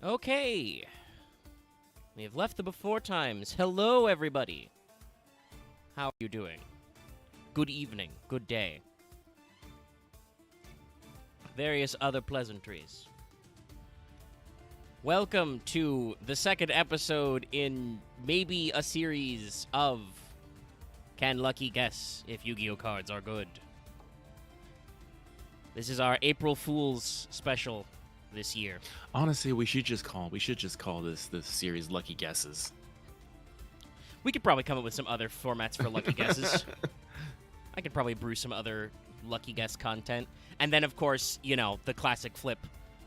Okay. We have left the before times. Hello, everybody. How are you doing? Good evening. Good day. Various other pleasantries. Welcome to the second episode in maybe a series of Can Lucky Guess If Yu-Gi-Oh Cards Are Good? This is our April Fool's special this year. Honestly, we should just call this series Lucky Guesses. We could probably come up with some other formats for Lucky Guesses. I could probably brew some other Lucky Guess content. And then, of course, you know, the classic flip,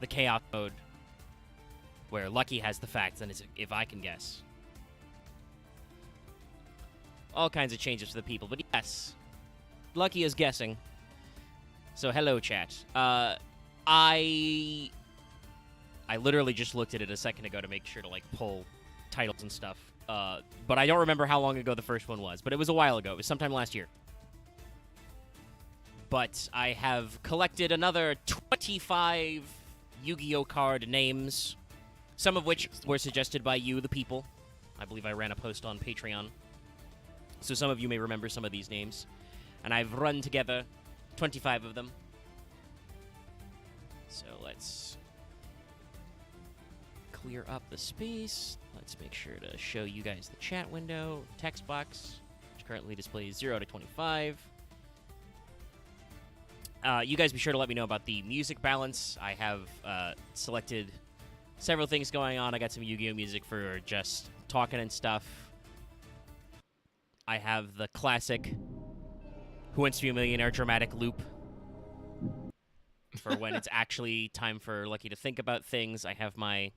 the chaos mode, where Lucky has the facts and it's if I can guess. All kinds of changes for the people, but yes, Lucky is guessing. So hello, chat. I literally just looked at it a second ago to make sure to, like, pull titles and stuff. But I don't remember how long ago the first one was. But it was a while ago. It was sometime last year. But I have collected another 25 Yu-Gi-Oh card names, some of which were suggested by you, the people. I believe I ran a post on Patreon. So some of you may remember some of these names. And I've run together 25 of them. So let's clear up the space. Let's make sure to show you guys the chat window, text box, which currently displays 0 to 25. You guys be sure to let me know about the music balance. I have selected several things going on. I got some Yu-Gi-Oh music for just talking and stuff. I have the classic Who Wants to Be a Millionaire dramatic loop for when it's actually time for Lucky to think about things. I have my...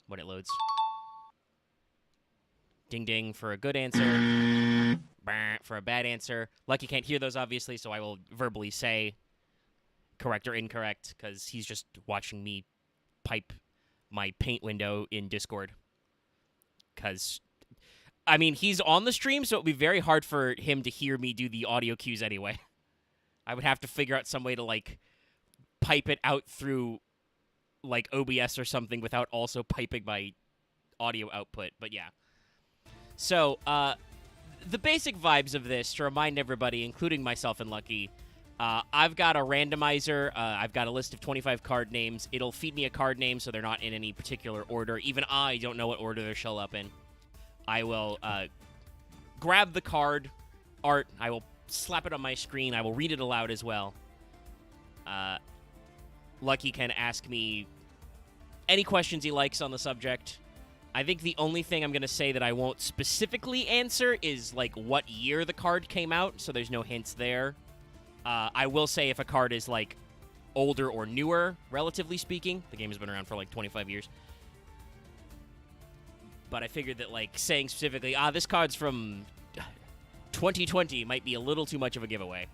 when it loads. Ding ding for a good answer. For a bad answer. Lucky can't hear those, obviously, so I will verbally say correct or incorrect, because he's just watching me pipe my paint window in Discord. Because, I mean, he's on the stream, so it would be very hard for him to hear me do the audio cues anyway. I would have to figure out some way to, like, pipe it out through, like, OBS or something without also piping my audio output, but yeah. So, the basic vibes of this, to remind everybody, including myself and Lucky, I've got a randomizer. I've got a list of 25 card names. It'll feed me a card name, so they're not in any particular order. Even I don't know what order they'll show up in. I will grab the card art. I will slap it on my screen. I will read it aloud as well. Lucky can ask me any questions he likes on the subject. I think the only thing I'm going to say that I won't specifically answer is, like, what year the card came out, so there's no hints there. I will say if a card is, like, older or newer, relatively speaking. The game has been around for, like, 25 years. But I figured that, like, saying specifically, this card's from 2020 might be a little too much of a giveaway.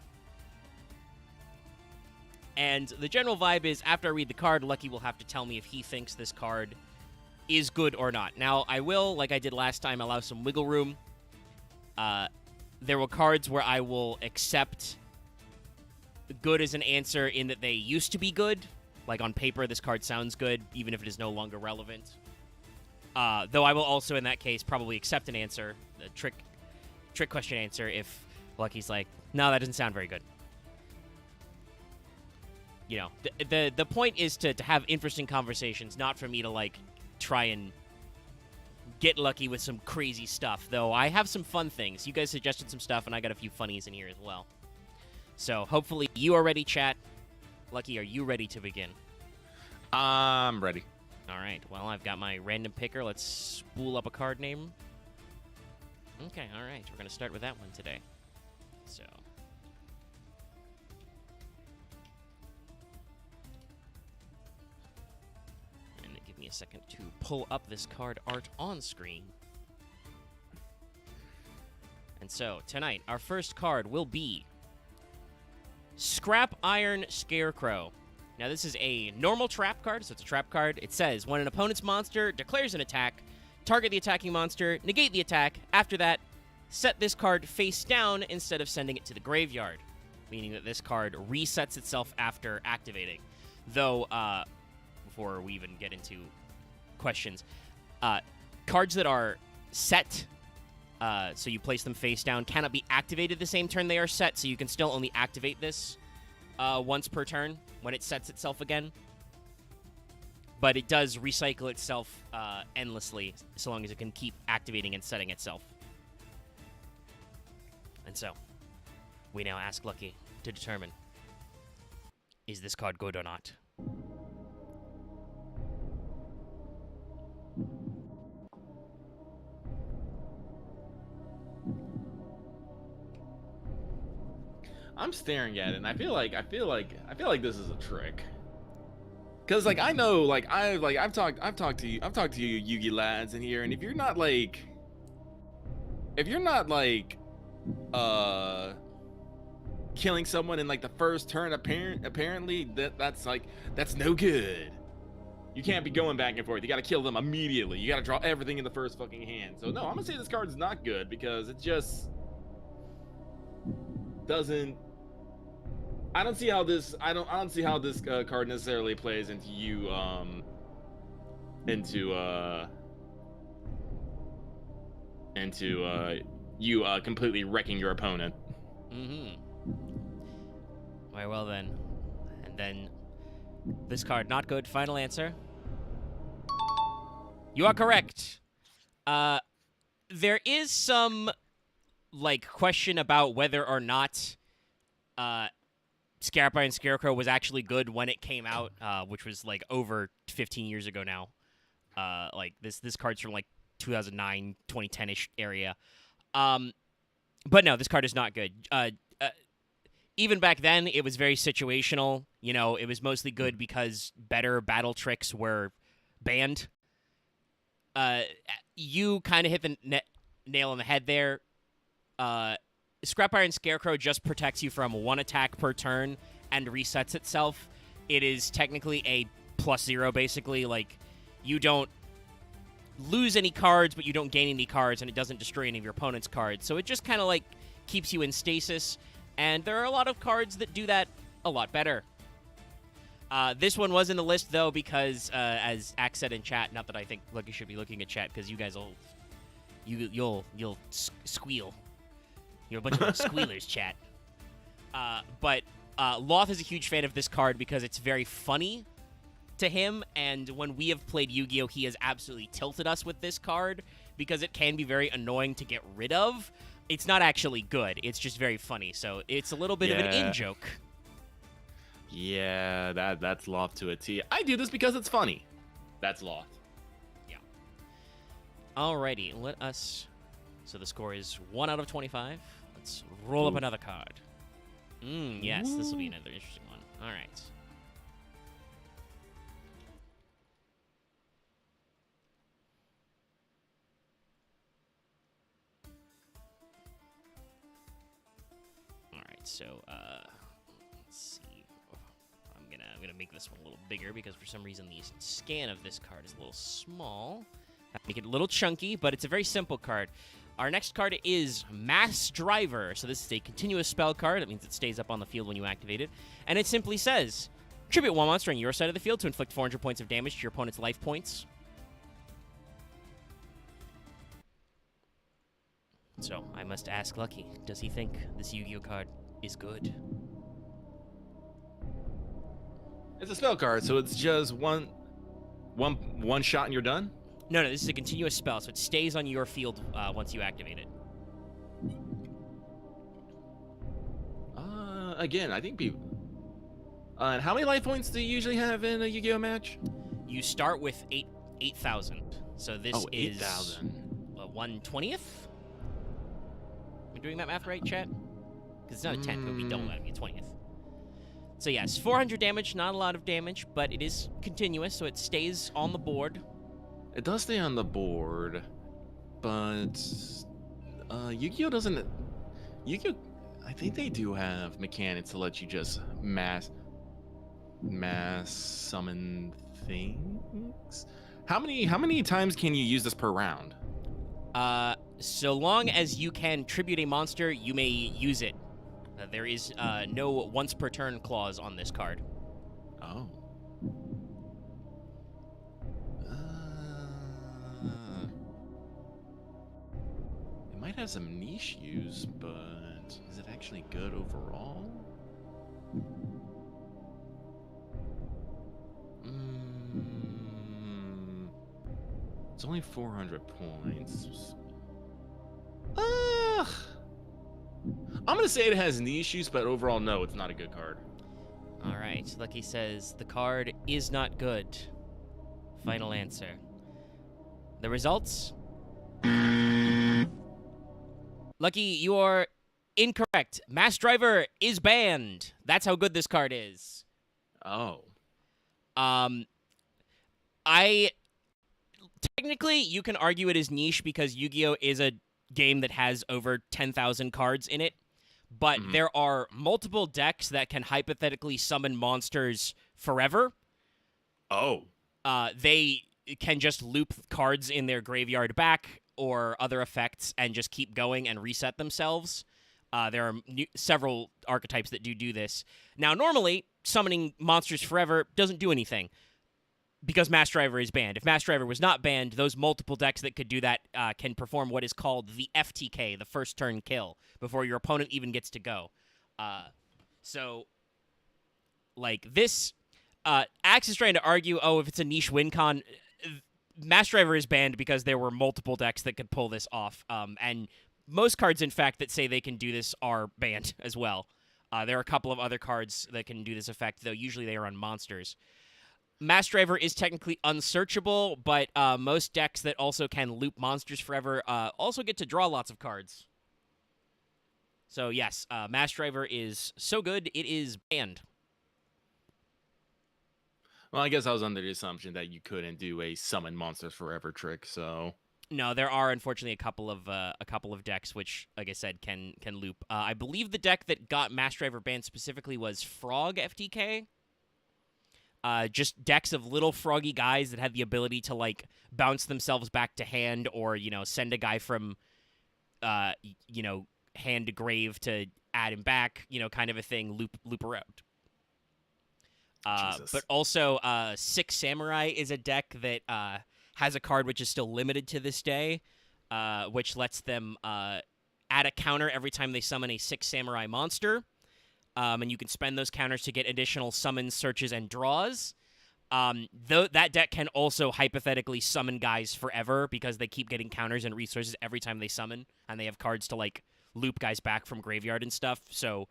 And the general vibe is, after I read the card, Lucky will have to tell me if he thinks this card is good or not. Now, I will, like I did last time, allow some wiggle room. There were cards where I will accept good as an answer in that they used to be good. Like, on paper, this card sounds good, even if it is no longer relevant. Though I will also, in that case, probably accept an answer, a trick question answer, if Lucky's like, no, that doesn't sound very good. You know, the point is to have interesting conversations, not for me to, like, try and get Lucky with some crazy stuff, though I have some fun things. You guys suggested some stuff, and I got a few funnies in here as well. So, hopefully, you are ready, chat. Lucky, are you ready to begin? I'm ready. All right, well, I've got my random picker. Let's spool up a card name. Okay, all right, we're going to start with that one today. So... me a second to pull up this card art on screen. And so, tonight, our first card will be Scrap Iron Scarecrow. Now, this is a normal trap card, so it's a trap card. It says, when an opponent's monster declares an attack, target the attacking monster, negate the attack. After that, set this card face down instead of sending it to the graveyard, meaning that this card resets itself after activating. Though, before we even get into questions. Cards that are set, so you place them face down, cannot be activated the same turn they are set, so you can still only activate this once per turn when it sets itself again. But it does recycle itself endlessly, so long as it can keep activating and setting itself. And so, we now ask Lucky to determine, is this card good or not? I'm staring at it, and I feel like this is a trick. Cause like I know, I've talked to you Yugi lads in here, and if you're not killing someone in like the first turn, apparently that's no good. You can't be going back and forth. You gotta kill them immediately. You gotta draw everything in the first fucking hand. So no, I'm gonna say this card is not good because it just doesn't. I don't see how this card necessarily plays into you you completely wrecking your opponent. Very well then. And then this card not good. Final answer. You are correct. There is some question about whether or not Scarab Iron Scarecrow was actually good when it came out, which was over 15 years ago now. This card's from 2009, 2010-ish area. But no, this card is not good. Even back then, it was very situational. You know, it was mostly good because better battle tricks were banned. You kind of hit the nail on the head there. Scrap Iron Scarecrow just protects you from one attack per turn and resets itself. It is technically a +0, basically. You don't lose any cards, but you don't gain any cards, and it doesn't destroy any of your opponent's cards. So it just kind of keeps you in stasis, and there are a lot of cards that do that a lot better. This one was in the list, though, because, as Axe said in chat, not that I think Lucky should be looking at chat, because you guys you'll squeal. You're a bunch of squealers, chat. But Loth is a huge fan of this card because it's very funny to him, and when we have played Yu-Gi-Oh, he has absolutely tilted us with this card because it can be very annoying to get rid of. It's not actually good. It's just very funny, so it's a little bit of an in-joke. Yeah, that's Loth to a T. I do this because it's funny. That's Loth. Yeah. Alrighty, let us... So the score is 1 out of 25. Let's roll up another card. Yes, this will be another interesting one. All right. All right, so let's see. I'm gonna make this one a little bigger because for some reason the scan of this card is a little small. Make it a little chunky, but it's a very simple card. Our next card is Mass Driver. So this is a continuous spell card. That means it stays up on the field when you activate it. And it simply says, tribute one monster on your side of the field to inflict 400 points of damage to your opponent's life points. So I must ask Lucky, does he think this Yu-Gi-Oh card is good? It's a spell card, so it's just one shot and you're done? No, this is a continuous spell, so it stays on your field once you activate it. Again, I think people... and how many life points do you usually have in a Yu-Gi-Oh match? You start with 8,000. So this is... 8,000. 1/20th? Am I doing that math right, chat? Because it's not a 10th, but we don't let it be a 20th. So yes, 400 damage, not a lot of damage, but it is continuous, so it stays on the board. It does stay on the board, but Yu-Gi-Oh doesn't. Yu-Gi-Oh, I think they do have mechanics to let you just mass summon things. How many times can you use this per round? So long as you can tribute a monster, you may use it. There is no once per turn clause on this card. Oh. might have some niche use, but is it actually good overall? It's only 400 points. I'm gonna say it has niche use, but overall, no, it's not a good card. All right. Lucky says the card is not good. Final answer. The results? Lucky, you are incorrect. Mass Driver is banned. That's how good this card is. Oh. Technically, you can argue it is niche because Yu-Gi-Oh is a game that has over 10,000 cards in it, but there are multiple decks that can hypothetically summon monsters forever. Oh. They can just loop cards in their graveyard back or other effects and just keep going and reset themselves. There are several archetypes that do this. Now, normally, summoning monsters forever doesn't do anything because Mass Driver is banned. If Mass Driver was not banned, those multiple decks that could do that can perform what is called the FTK, the first turn kill, before your opponent even gets to go. So, like, this... Axe is trying to argue, if it's a niche win con... Mass Driver is banned because there were multiple decks that could pull this off. And most cards, in fact, that say they can do this are banned as well. There are a couple of other cards that can do this effect, though usually they are on monsters. Mass Driver is technically unsearchable, but most decks that also can loop monsters forever also get to draw lots of cards. So yes, Mass Driver is so good, it is banned. Well, I guess I was under the assumption that you couldn't do a summon monsters forever trick, so... No, there are unfortunately a couple of decks which, like I said, can loop. I believe the deck that got Mass Driver banned specifically was Frog FTK. Just decks of little froggy guys that had the ability to like bounce themselves back to hand, or send a guy from hand to grave to add him back, kind of a thing. Loop around. But also, Six Samurai is a deck that has a card which is still limited to this day, which lets them add a counter every time they summon a Six Samurai monster. And you can spend those counters to get additional summons, searches, and draws. Though that deck can also hypothetically summon guys forever because they keep getting counters and resources every time they summon, and they have cards to like loop guys back from graveyard and stuff. So,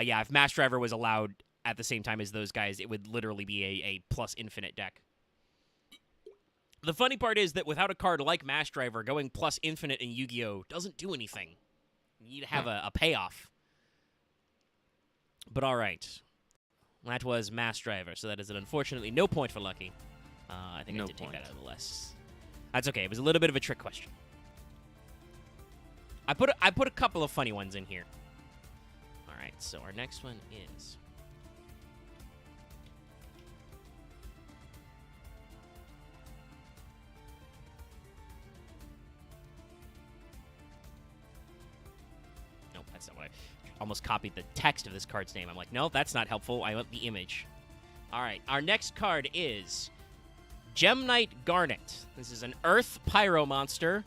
yeah, if Mass Driver was allowed at the same time as those guys, it would literally be a plus infinite deck. The funny part is that without a card like Mass Driver, going plus infinite in Yu-Gi-Oh doesn't do anything. You need to have a payoff. But all right. That was Mass Driver, so that is unfortunately no point for Lucky. I think I did take that out of the list. That's okay. It was a little bit of a trick question. I put a couple of funny ones in here. All right, so our next one is... Nope, that's not what I... Almost copied the text of this card's name. I'm like, no, that's not helpful. I want the image. All right, our next card is Gem Knight Garnet. This is an Earth Pyro monster.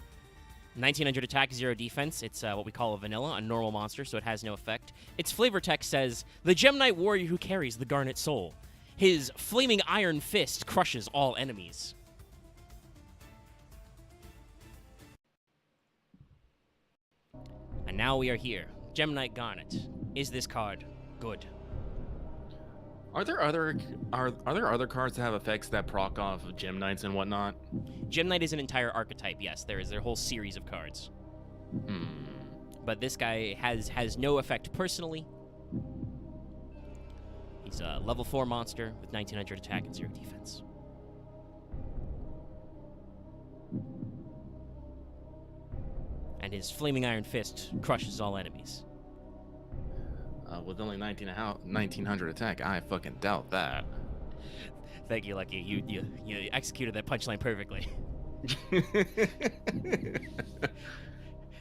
1900 attack, 0 defense. It's what we call a vanilla, a normal monster, so it has no effect. Its flavor text says, the Gem Knight warrior who carries the Garnet Soul. His flaming iron fist crushes all enemies. And now we are here. Gem Knight Garnet. Is this card good? Are there other cards that have effects that proc off of Gem Knights and whatnot? Gem Knight is an entire archetype, yes. There is their whole series of cards. But this guy has no effect personally. He's a level 4 monster with 1900 attack and 0 defense. And his flaming iron fist crushes all enemies. With only 1900 attack, I fucking doubt that. Thank you, Lucky. You executed that punchline perfectly.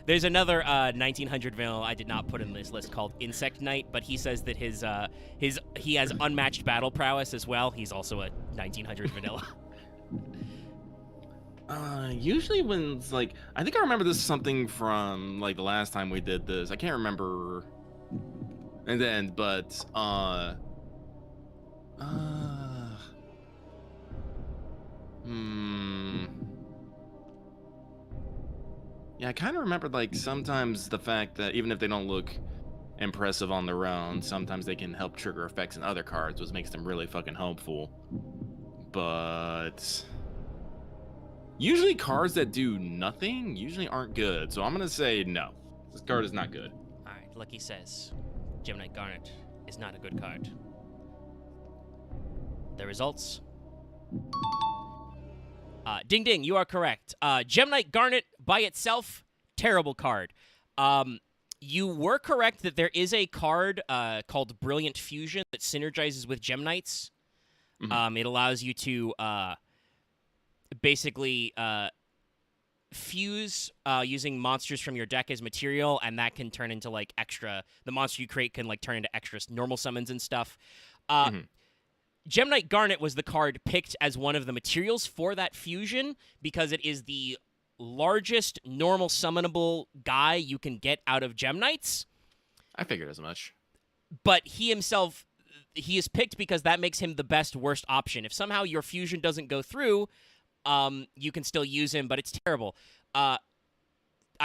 There's another 1900 vanilla I did not put in this list called Insect Knight, but he says that he has unmatched battle prowess as well. He's also a 1900 vanilla. Usually when it's like, I think I remember this is something from like the last time we did this. I can't remember. And then, but uh, hmm. Yeah, I kind of remember like sometimes the fact that even if they don't look impressive on their own, sometimes they can help trigger effects in other cards, which makes them really fucking hopeful. But usually cards that do nothing usually aren't good. So I'm gonna say no. This card is not good. All right, Lucky says Gemini Garnet is not a good card. The results. Ding ding, you are correct. Gemini Garnet by itself, terrible card. You were correct that there is a card called Brilliant Fusion that synergizes with Gemnites. It allows you to basically fuse using monsters from your deck as material, and that can turn into like extra. The monster you create can like turn into extra normal summons and stuff. Gemnite Garnet was the card picked as one of the materials for that fusion because it is the largest normal summonable guy you can get out of Gemnites. I figured as much. But he himself, he is picked because that makes him the best worst option. If somehow your fusion doesn't go through, you can still use him, but it's terrible. I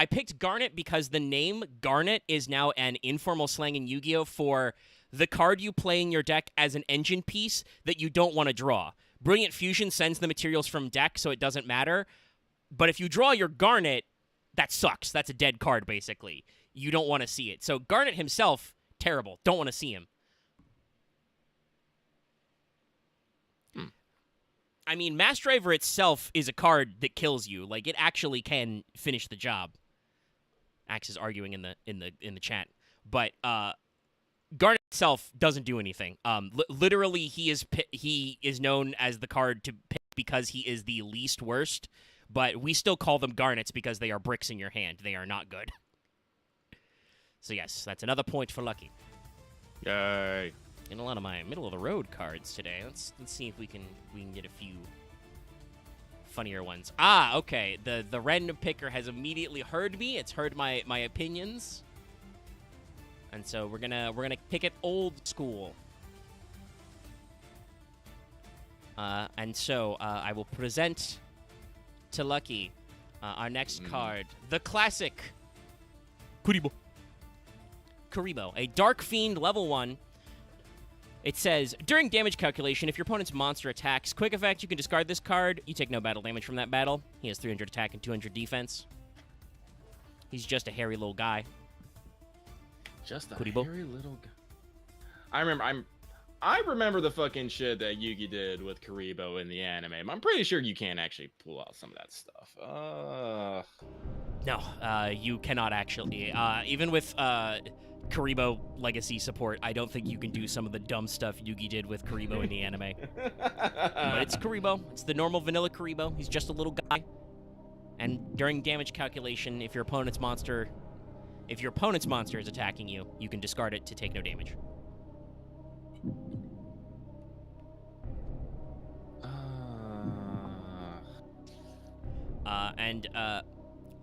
picked Garnet because the name Garnet is now an informal slang in Yu-Gi-Oh! For the card you play in your deck as an engine piece that you don't want to draw. Brilliant Fusion sends the materials from deck, so it doesn't matter. But if you draw your Garnet, that sucks. That's a dead card, basically. You don't want to see it. So Garnet himself, terrible. Don't want to see him. I mean, Mass Driver itself is a card that kills you. Like, it actually can finish the job. Axe is arguing in the chat. But Garnet itself doesn't do anything. Literally, he is known as the card to pick because he is the least worst. But we still call them Garnets because they are bricks in your hand. They are not good. So yes, that's another point for Lucky. Yay! In a lot of my middle of the road cards today. Let's see if we can get a few funnier ones. Ah, okay. The random picker has immediately heard me. It's heard my opinions. And so we're gonna pick it old school. And so I will present to Lucky our next card, the classic Kuribo, a Dark Fiend level 1. It says, during damage calculation, if your opponent's monster attacks, quick effect, you can discard this card. You take no battle damage from that battle. He has 300 attack and 200 defense. He's just a hairy little guy. Just a Kuribo. hairy little guy. I remember the fucking shit that Yugi did with Kuribo in the anime. I'm pretty sure you can't actually pull out some of that stuff. No, you cannot actually. Even with Kuribo Legacy support, I don't think you can do some of the dumb stuff Yugi did with Kuribo in the anime. But it's Kuribo. It's the normal vanilla Kuribo. He's just a little guy. And during damage calculation, if your opponent's monster is attacking you, you can discard it to take no damage.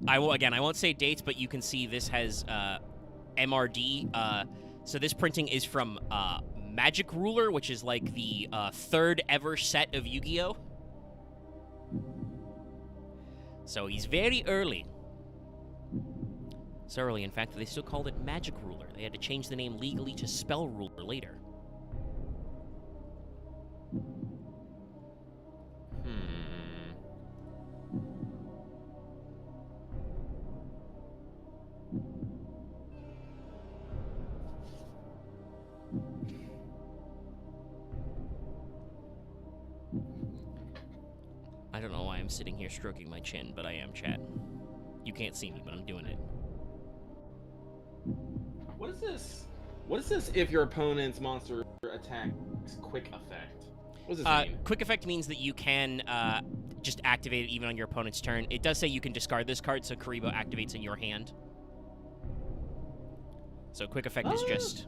I won't say dates, but you can see this has MRD. So this printing is from Magic Ruler, which is like the third ever set of Yu-Gi-Oh! So he's very early. So early, in fact, they still called it Magic Ruler. They had to change the name legally to Spell Ruler later. I don't know why I'm sitting here stroking my chin, but I am, chat. You can't see me, but I'm doing it. What is this? What is this if your opponent's monster attacks quick effect? What does this mean? Quick effect means that you can just activate it even on your opponent's turn. It does say you can discard this card, so Kuribo activates in your hand. So quick effect is just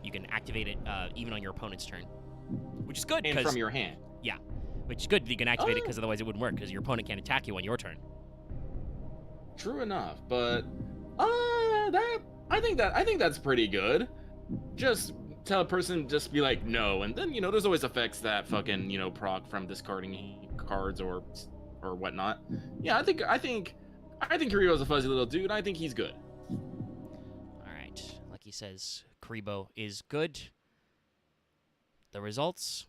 you can activate it even on your opponent's turn, which is good. And from your hand. Yeah. Which is good that you can activate it, because otherwise it wouldn't work, because your opponent can't attack you on your turn. True enough, but I think that's pretty good. Just tell a person, just be like no, and then there's always effects that fucking proc from discarding cards or whatnot. Yeah, I think Kirio's a fuzzy little dude. I think he's good. All right, Lucky says Karibo is good. The results.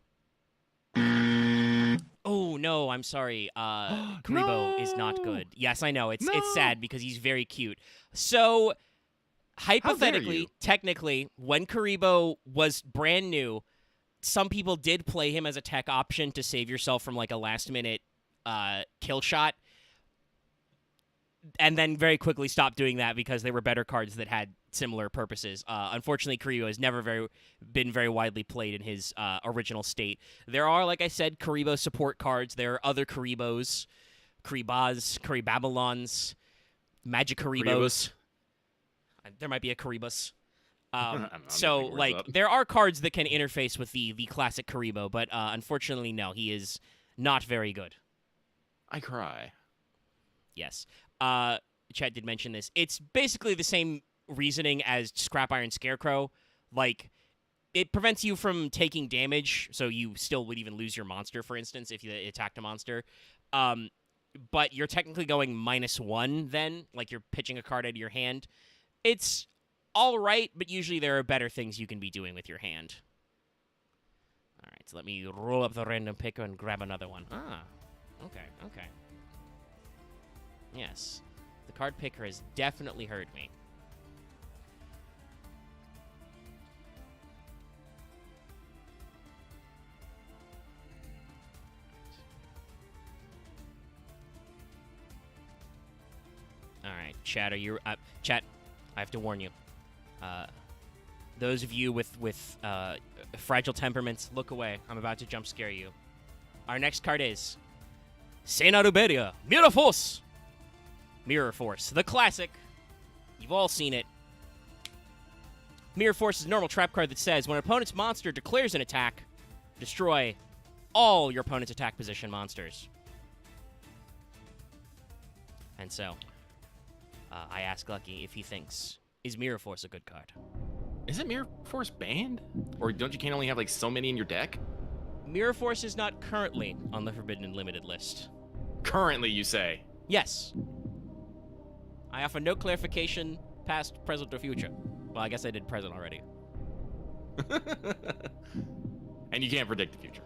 Oh no, I'm sorry. Karibo is not good. Yes, I know. It's sad because he's very cute. So hypothetically, technically, when Karibo was brand new, some people did play him as a tech option to save yourself from like a last minute kill shot, and then very quickly stopped doing that because there were better cards that had similar purposes. Unfortunately, Karibo has never been very widely played in his original state. There are, like I said, Karibo support cards. There are other Karibos, Karibabylons, Magic Karibos. There might be a Karibus. So, like, there are cards that can interface with the classic Karibo, but unfortunately, no, he is not very good. I cry. Yes. Chat did mention this. It's basically the same reasoning as Scrap Iron Scarecrow. Like, it prevents you from taking damage, so you still would even lose your monster, for instance, if you attacked a monster. But you're technically going -1 then, like you're pitching a card out of your hand. It's all right, but usually there are better things you can be doing with your hand. All right, so let me roll up the random picker and grab another one. Okay. Yes, the card picker has definitely heard me. All right, chat, chat, I have to warn you. Those of you with fragile temperaments, look away. I'm about to jump scare you. Our next card is Senaruberia Mirror Force. Mirror Force, the classic. You've all seen it. Mirror Force is a normal trap card that says, when an opponent's monster declares an attack, destroy all your opponent's attack position monsters. And so, I ask Lucky if he thinks, is Mirror Force a good card? Isn't Mirror Force banned? Or don't you can't only have like so many in your deck? Mirror Force is not currently on the Forbidden and Limited list. Currently, you say? Yes. I offer no clarification past, present, or future. Well, I guess I did present already. And you can't predict the future.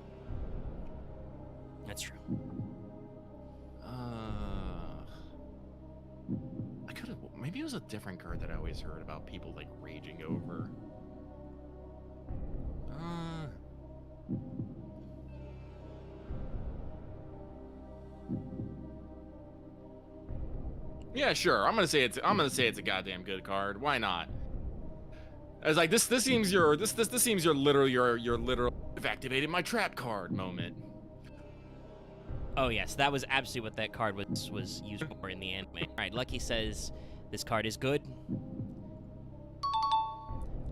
That's true. I could have. Maybe it was a different card that I always heard about people like raging over. Yeah, sure. I'm gonna say it's a goddamn good card. Why not? I was like, this seems your literal I've activated my trap card moment. Oh yes, that was absolutely what that card was used for in the anime. All right, Lucky says this card is good.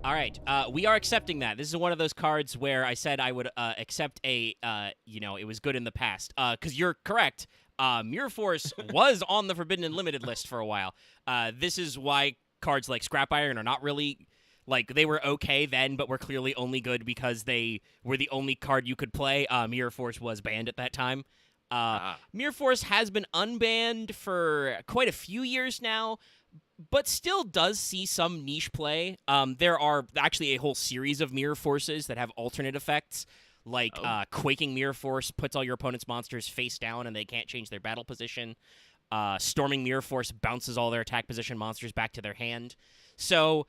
All right, we are accepting that. This is one of those cards where I said I would accept a, it was good in the past. Because you're correct. Mirror Force was on the Forbidden and Limited list for a while. This is why cards like Scrap Iron are not really, like, they were okay then, but were clearly only good because they were the only card you could play. Mirror Force was banned at that time. Mirror Force has been unbanned for quite a few years now, but still does see some niche play. There are actually a whole series of Mirror Forces that have alternate effects, like Quaking Mirror Force puts all your opponent's monsters face down and they can't change their battle position. Storming Mirror Force bounces all their attack position monsters back to their hand. So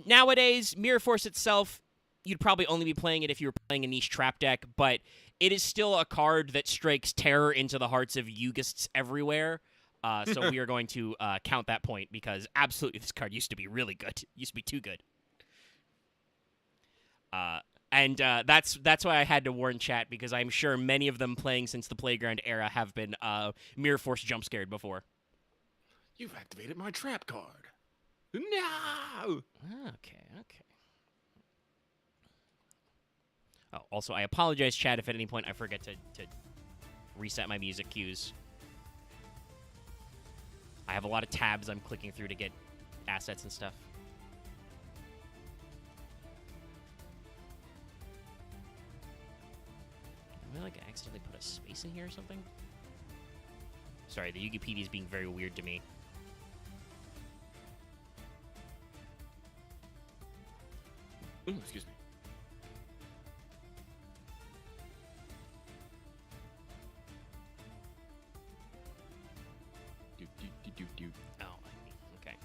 nowadays, Mirror Force itself, you'd probably only be playing it if you were playing a niche trap deck, but it is still a card that strikes terror into the hearts of Yugists everywhere. So we are going to count that point because absolutely this card used to be really good. It used to be too good. And that's why I had to warn chat, because I'm sure many of them playing since the Playground era have been Mirror Force jump scared before. You've activated my trap card. No! Okay. Oh, also, I apologize, Chad, if at any point I forget to reset my music cues. I have a lot of tabs I'm clicking through to get assets and stuff. Did I, like, accidentally put a space in here or something? Sorry, the Yugipedia is being very weird to me. Ooh, excuse me. Oh, okay.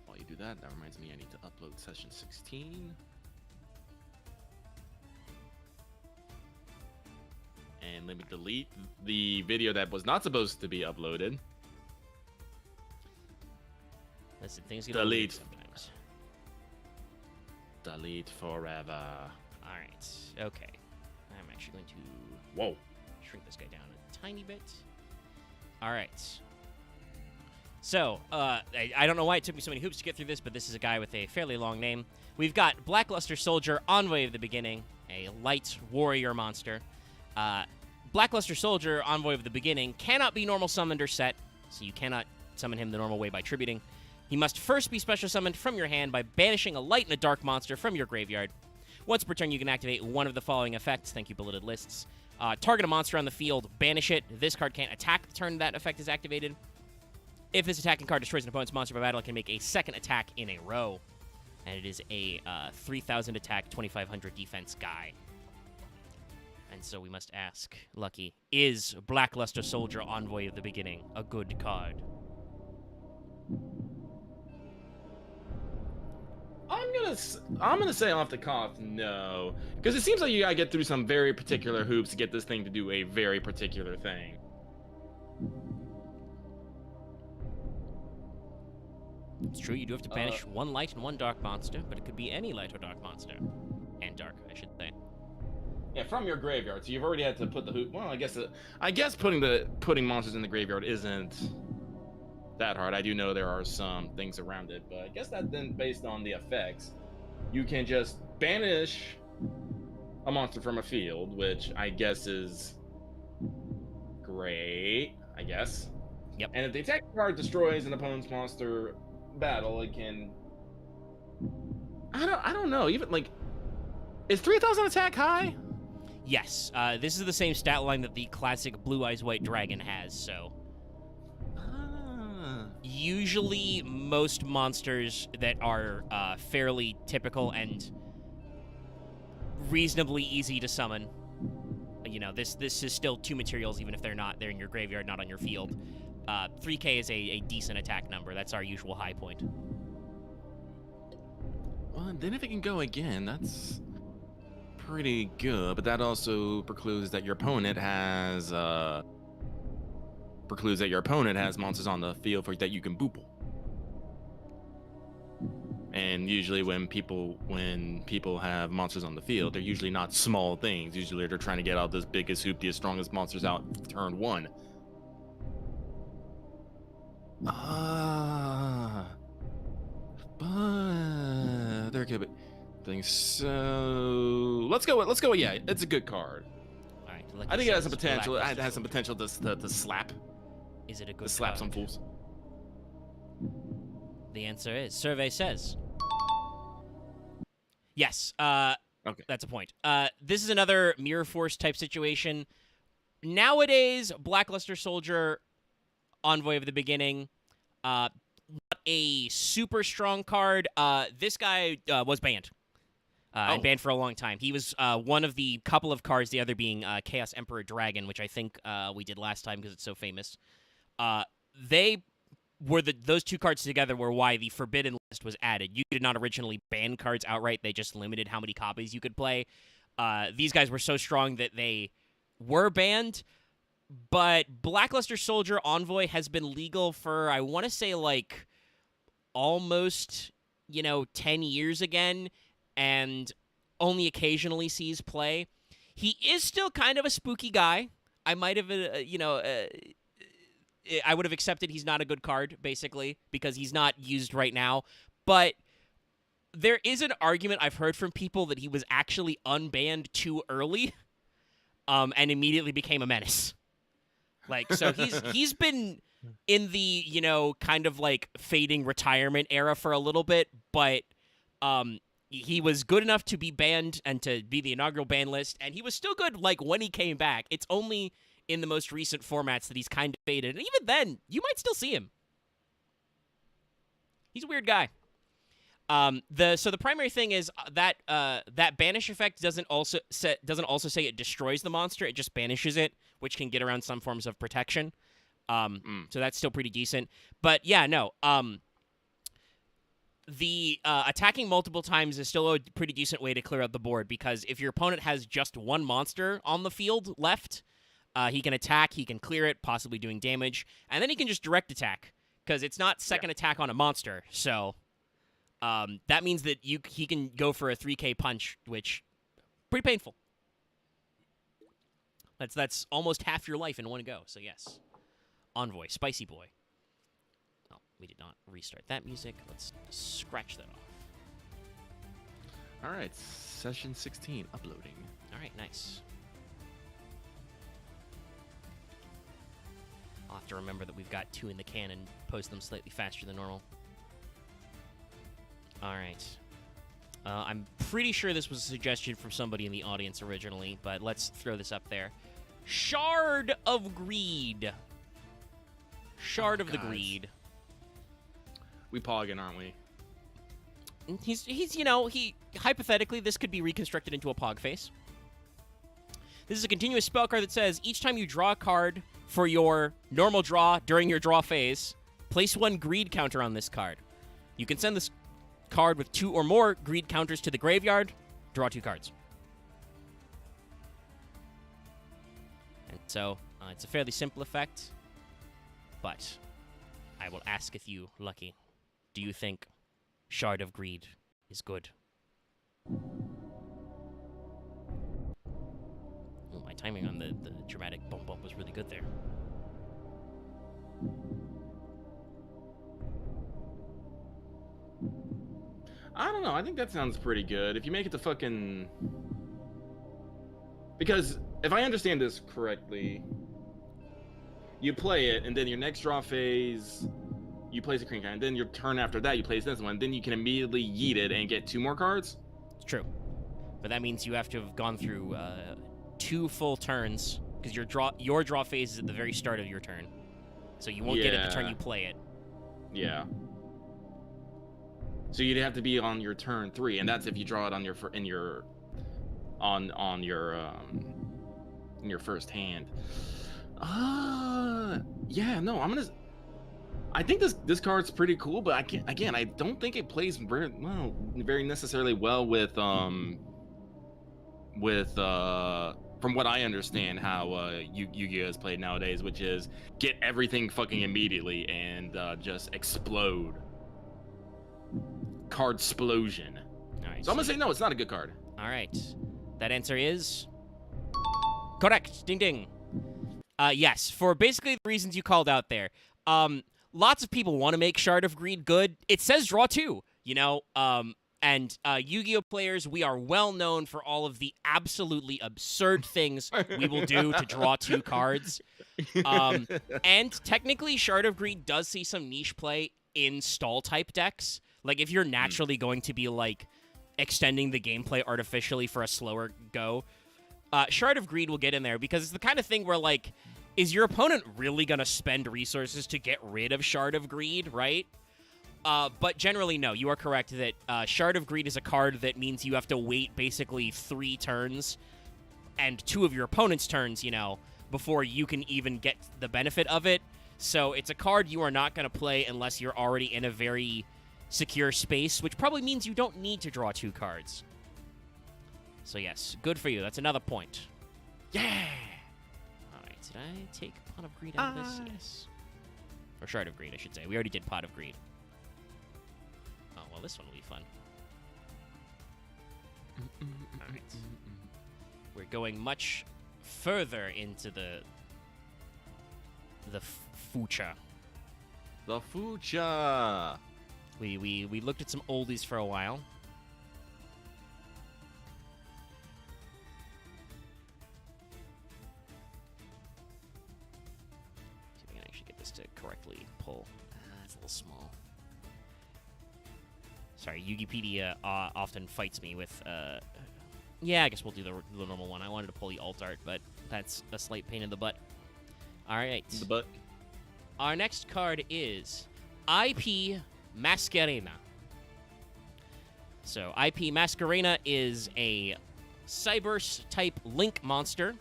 While you do that, that reminds me I need to upload session 16. And let me delete the video that was not supposed to be uploaded. Listen, things get Delete. sometimes. Delete forever. All right. Okay. I'm actually going to Whoa. shrink this guy down a tiny bit. All right. So, I don't know why it took me so many hoops to get through this, but this is a guy with a fairly long name. We've got Blackluster Soldier, Envoy of the Beginning, a light warrior monster. Blackluster Soldier, Envoy of the Beginning, cannot be normal summoned or set, so you cannot summon him the normal way by tributing. He must first be special summoned from your hand by banishing a light and a dark monster from your graveyard. Once per turn, you can activate one of the following effects. Thank you, bulleted lists. Target a monster on the field, banish it. This card can't attack the turn that effect is activated. If this attacking card destroys an opponent's monster by battle, it can make a second attack in a row. And it is a 3,000 attack, 2,500 defense guy. And so we must ask, Lucky, is Blackluster Soldier Envoy of the Beginning a good card? I'm gonna say off the cuff, no, because it seems like you gotta get through some very particular hoops to get this thing to do a very particular thing. It's true, you do have to banish one light and one dark monster, but it could be any light or dark monster. And dark, I should say. Yeah, from your graveyard. So you've already had to put the hoop. Well, I guess putting monsters in the graveyard isn't that hard. I do know there are some things around it, but I guess that then based on the effects, you can just banish a monster from a field, which I guess is great. I guess. Yep. And if the attack card destroys an opponent's monster battle, it can. I don't know. Even like, is 3,000 attack high? Yes. This is the same stat line that the classic Blue Eyes White Dragon has. So. Usually, most monsters that are fairly typical and reasonably easy to summon. You know, this is still 2 materials, even if they're in your graveyard, not on your field. 3K is a decent attack number. That's our usual high point. Well, then if it can go again, that's pretty good. But that also precludes that your opponent has monsters on the field that you can boople. And usually when people have monsters on the field, they're usually not small things. Usually they're trying to get out this biggest, hoopiest, strongest monsters out turn 1. But there could be things. So let's go. Yeah, it's a good card. All right. I think it has some potential. It has some potential to slap. Is it a good To slap card? some fools. The answer is survey says yes. Okay. That's a point. This is another Mirror Force type situation. Nowadays, Blackluster Soldier, Envoy of the Beginning, not a super strong card. This guy was banned. And banned for a long time. He was one of the couple of cards, the other being Chaos Emperor Dragon, which I think we did last time because it's so famous. They were those 2 cards together were why the Forbidden List was added. You did not originally ban cards outright. They just limited how many copies you could play. These guys were so strong that they were banned. But Blackluster Soldier Envoy has been legal for, I want to say, like, almost, 10 years again, and only occasionally sees play. He is still kind of a spooky guy. I might have, I would have accepted he's not a good card, basically, because he's not used right now. But there is an argument I've heard from people that he was actually unbanned too early, and immediately became a menace. Like, so he's been in the, kind of like fading retirement era for a little bit, but he was good enough to be banned and to be the inaugural ban list, and he was still good like when he came back. It's only in the most recent formats that he's kind of faded, and even then, you might still see him. He's a weird guy. The primary thing is that that banish effect doesn't also say it destroys the monster. It just banishes it, which can get around some forms of protection. So that's still pretty decent. But yeah, no. The attacking multiple times is still a pretty decent way to clear out the board, because if your opponent has just one monster on the field left, he can attack, he can clear it, possibly doing damage, and then he can just direct attack, because it's not second attack on a monster. So that means that he can go for a 3k punch, which pretty painful. That's almost half your life in one go. So yes, Envoy, spicy boy. Oh, we did not restart that music. Let's scratch that off. All right, session 16 uploading. All right, nice. I'll have to remember that we've got 2 in the can and post them slightly faster than normal. All right. I'm pretty sure this was a suggestion from somebody in the audience originally, but let's throw this up there. Shard of Greed. Shard of the Greed. We pogging, aren't we? He's hypothetically, this could be reconstructed into a pog face. This is a continuous spell card that says each time you draw a card for your normal draw during your draw phase, place 1 greed counter on this card. You can send this card with 2 or more greed counters to the graveyard, draw 2 cards. And so, it's a fairly simple effect, but I will ask if you, Lucky, do you think Shard of Greed is good? Oh, my timing on the dramatic bump was really good there. I don't know. I think that sounds pretty good. If you make it to fucking... Because if I understand this correctly, you play it, and then your next draw phase, you place a green card, and then your turn after that, you place this one. Then you can immediately yeet it and get 2 more cards? It's true. But that means you have to have gone through 2 full turns, because your draw phase is at the very start of your turn. So you won't get it the turn you play it. Yeah. So you'd have to be on your turn 3, and that's if you draw it on your in your first hand. Yeah, no, I think this card's pretty cool, but I don't think it plays very necessarily well with from what I understand how Yu-Gi-Oh is played nowadays, which is get everything fucking immediately and just explode. Card explosion. All right. So I'm gonna say no, it's not a good card. All right. That answer is correct. Ding ding. Yes, for basically the reasons you called out there. Lots of people want to make Shard of Greed good. It says draw 2, and Yu-Gi-Oh players, we are well known for all of the absolutely absurd things we will do to draw 2 cards. And technically, Shard of Greed does see some niche play in stall type decks. Like if you're naturally going to be like extending the gameplay artificially for a slower go, Shard of Greed will get in there, because it's the kind of thing where, like, is your opponent really going to spend resources to get rid of Shard of Greed, right? But generally, no, you are correct that Shard of Greed is a card that means you have to wait basically 3 turns and 2 of your opponent's turns, before you can even get the benefit of it. So it's a card you are not going to play unless you're already in a very secure space, which probably means you don't need to draw 2 cards. So yes, good for you. That's another point. Yeah! Alright, did I take Pot of Greed out of this? Yes. Or Shard of Greed, I should say. We already did Pot of Greed. Oh, well, this one will be fun. Alright. We're going much further into the future. The future. We looked at some oldies for a while. this to correctly pull. It's a little small. Sorry, Yugipedia often fights me with, yeah, I guess we'll do the normal one. I wanted to pull the alt art, but that's a slight pain in the butt. All right. The butt. Our next card is IP Masquerena. So, IP Masquerena is a Cyberse-type Link monster.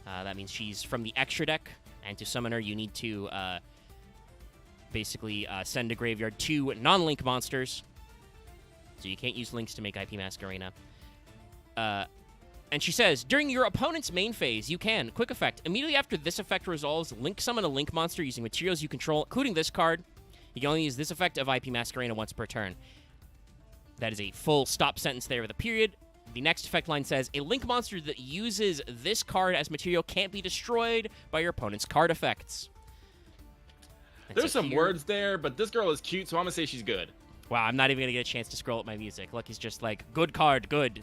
That means she's from the extra deck, and to summon her, you need to basically send to graveyard 2 non-Link monsters. So you can't use links to make IP Masquerena. And she says, during your opponent's main phase, you can, quick effect, immediately after this effect resolves, Link summon a Link monster using materials you control, including this card. You can only use this effect of IP Masquerena once per turn. That is a full stop sentence there with a period. The next effect line says, a Link monster that uses this card as material can't be destroyed by your opponent's card effects. There's some words there, but this girl is cute, so I'm going to say she's good. Wow, I'm not even going to get a chance to scroll up my music. Lucky's just like, good card, good.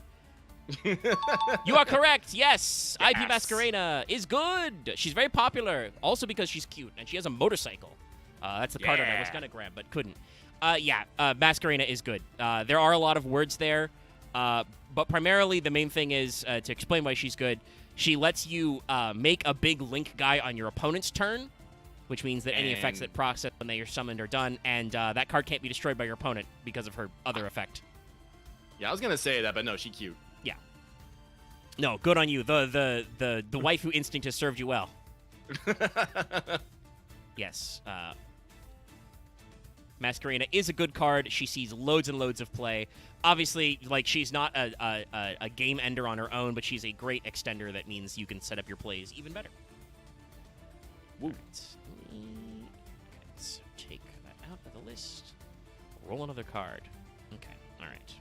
You are correct, yes! Yes. IP Masquerena is good! She's very popular, also because she's cute, and she has a motorcycle. That's the card I was going to grab, but couldn't. Masquerena is good. There are a lot of words there, but primarily the main thing is, to explain why she's good, she lets you make a big Link guy on your opponent's turn, which means that any effects that process when they are summoned are done, and that card can't be destroyed by your opponent because of her other effect. Yeah, I was going to say that, but no, she's cute. Yeah. No, good on you. The waifu instinct has served you well. Yes. Masquerena is a good card. She sees loads and loads of play. Obviously, like, she's not a game ender on her own, but she's a great extender that means you can set up your plays even better. Woo. Right. So take that out of the list. Roll another card. Okay. All right.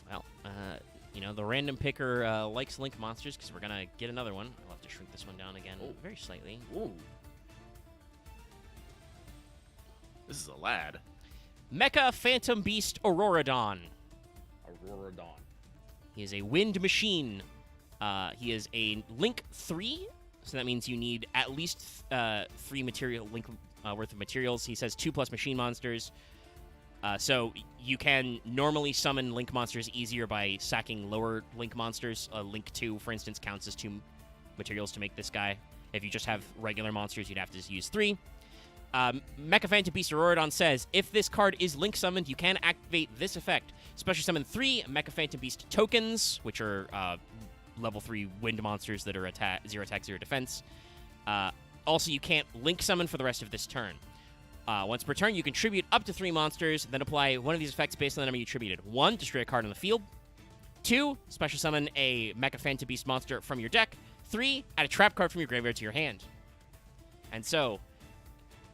Well, the random picker likes Link monsters because we're going to get another one. I'll have to shrink this one down again very slightly. Ooh. This is a lad. Mecha Phantom Beast Auroradon. Auroradon. He is a wind machine. He is a Link 3, so that means you need at least 3 material Link worth of materials. He says 2+ machine monsters. So you can normally summon Link monsters easier by sacking lower Link monsters. Link 2, for instance, counts as 2 materials to make this guy. If you just have regular monsters, you'd have to use 3. Mecha Phantom Beast Auroradon says, if this card is Link summoned, you can activate this effect. Special summon 3 Mecha Phantom Beast tokens, which are level 3 wind monsters that are 0 attack, 0 defense. Also, you can't Link summon for the rest of this turn. Once per turn, you contribute up to 3 monsters, then apply one of these effects based on the number you attributed. 1, destroy a card on the field. 2, special summon a Mecha Phantom Beast monster from your deck. 3, add a trap card from your graveyard to your hand. And so,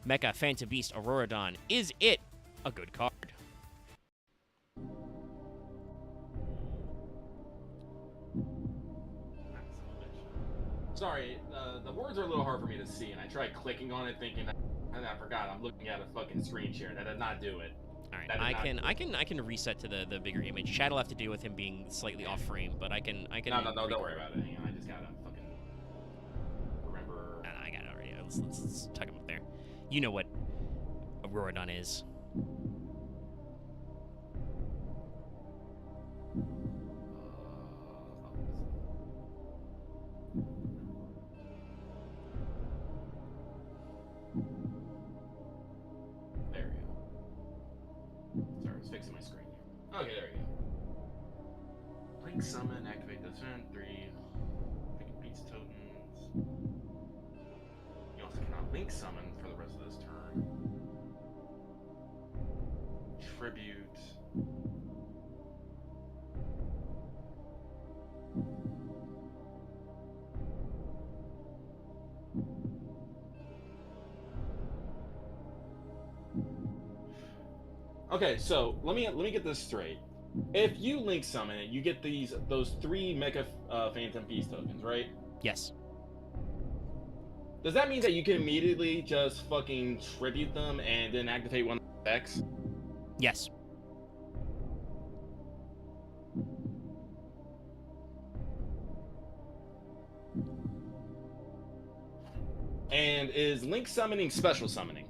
Mecha Phantom Beast Auroradon, is it a good card? Sorry, the words are a little hard for me to see, and I tried clicking on it thinking, and I forgot I'm looking at a fucking screen share. That did not do it. All right, I can reset to the bigger image. Chat will have to do with him being slightly off frame, but I can. No, don't worry about it. Hang on, I just gotta fucking remember. I got it already. Let's tuck him up there. You know what Auroradon is. There we go. Sorry, I was fixing my screen here. Okay, there we go. Link summon, activate this turn, 3. Pick beats tokens. You also cannot link summon for the rest of this turn. Tribute. Okay, so let me get this straight. If you link summon it, you get those 3 Mecha Phantom Beast tokens, right? Yes. Does that mean that you can immediately just fucking tribute them and then activate one of the effects? Yes. And is Link summoning special summoning?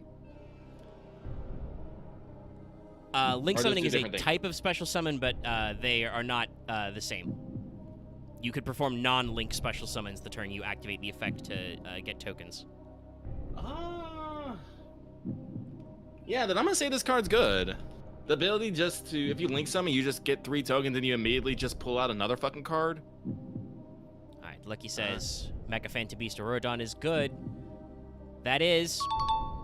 Link Or are those summoning two is a different things? type of special summon, but they are not the same. You could perform non-Link special summons the turn you activate the effect to get tokens. Yeah, then I'm gonna say this card's good. The ability just to, if you Link summon, you just get 3 tokens and you immediately just pull out another fucking card. Alright, Lucky says Mecha Phantom Beast Aurodon is good. That is...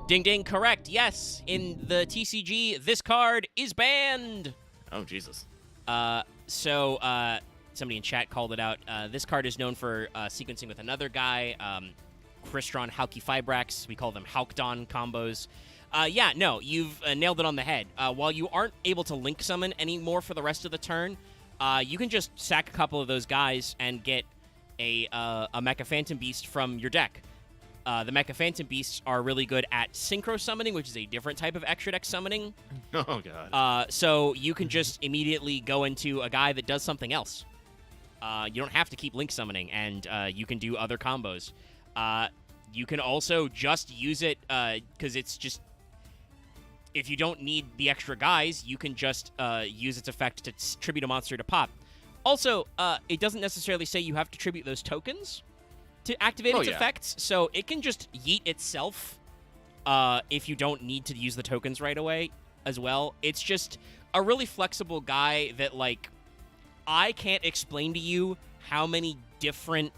Ding ding, correct, yes! In the TCG, this card is banned! Oh, Jesus. Somebody in chat called it out. This card is known for sequencing with another guy, Crystron Hauki Fibrax. We call them Haukdon combos. Yeah, no, you've nailed it on the head. While you aren't able to Link summon anymore for the rest of the turn, you can just sack a couple of those guys and get a Mecha Phantom Beast from your deck. The Mecha Phantom Beasts are really good at Synchro Summoning, which is a different type of Extra Deck summoning. Oh, God. So you can just immediately go into a guy that does something else. You don't have to keep Link Summoning, and you can do other combos. You can also just use it, because it's just... If you don't need the extra guys, you can just use its effect to tribute a monster to pop. Also, it doesn't necessarily say you have to tribute those tokens to activate its effects, so it can just yeet itself if you don't need to use the tokens right away as well. It's just a really flexible guy that, like, I can't explain to you how many different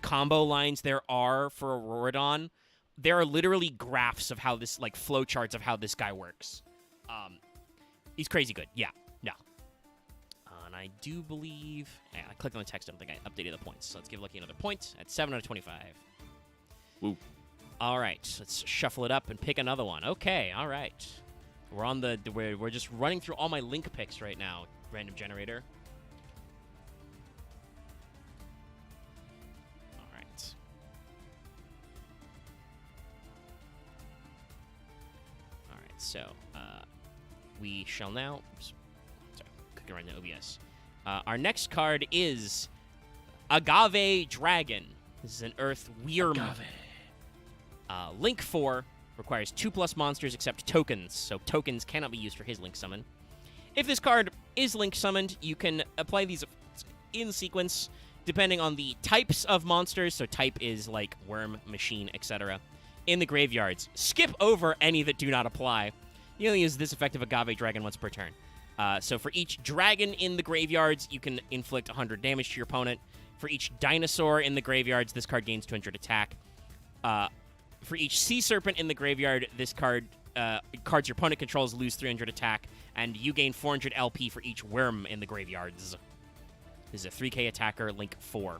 combo lines there are for Aurodon. There are literally graphs of how this, like, flowcharts of how this guy works. He's crazy good. Yeah, no. And I do believe... Yeah, I clicked on the text. I don't think I updated the points. So let's give Lucky another point at 7 out of 25. Woo. All right, let's shuffle it up and pick another one. Okay, all right. We're on the... We're just running through all my Link picks right now, random generator. All right. All right, so we shall now... Oops, sorry, clicking right into OBS. Our next card is Agave Dragon. This is an Earth Wyrm. Link 4 requires 2+ monsters except tokens, so tokens cannot be used for his Link summon. If this card is Link summoned, you can apply these in sequence depending on the types of monsters, so type is like worm, machine, etc. in the graveyards. Skip over any that do not apply. You only use this effect of Agave Dragon once per turn. So for each dragon in the graveyards, you can inflict 100 damage to your opponent. For each dinosaur in the graveyards, this card gains 200 attack. For each sea serpent in the graveyard, this card cards your opponent controls lose 300 attack, and you gain 400 LP for each worm in the graveyards. This is a 3k attacker, Link 4.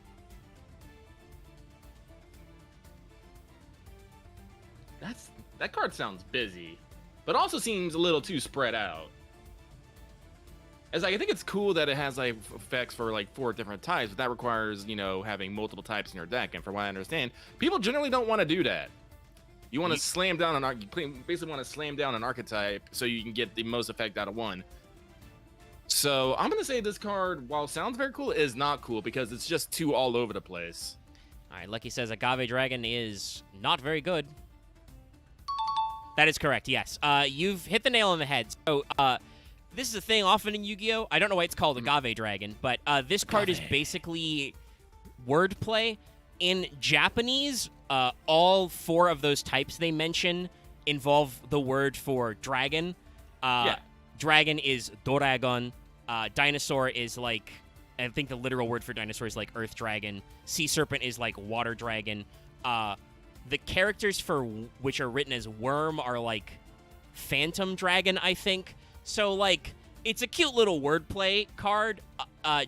That card sounds busy, but also seems a little too spread out. As like, I think it's cool that it has like effects for like 4 different types, but that requires, you know, having multiple types in your deck. And from what I understand, people generally don't want to do that. You want to slam down you basically want to slam down an archetype so you can get the most effect out of one. So I'm gonna say this card, while it sounds very cool, is not cool because it's just too all over the place. All right, Lucky says Agave Dragon is not very good. That is correct, yes. You've hit the nail on the head. So, this is a thing often in Yu-Gi-Oh! I don't know why it's called Agave Dragon, but this card is basically wordplay. In Japanese, all 4 of those types they mention involve the word for dragon. Dragon is Doragon. Dinosaur is like... I think the literal word for dinosaur is like Earth Dragon. Sea Serpent is like Water Dragon. The characters for which are written as worm are like Phantom Dragon, I think. So, like, it's a cute little wordplay card.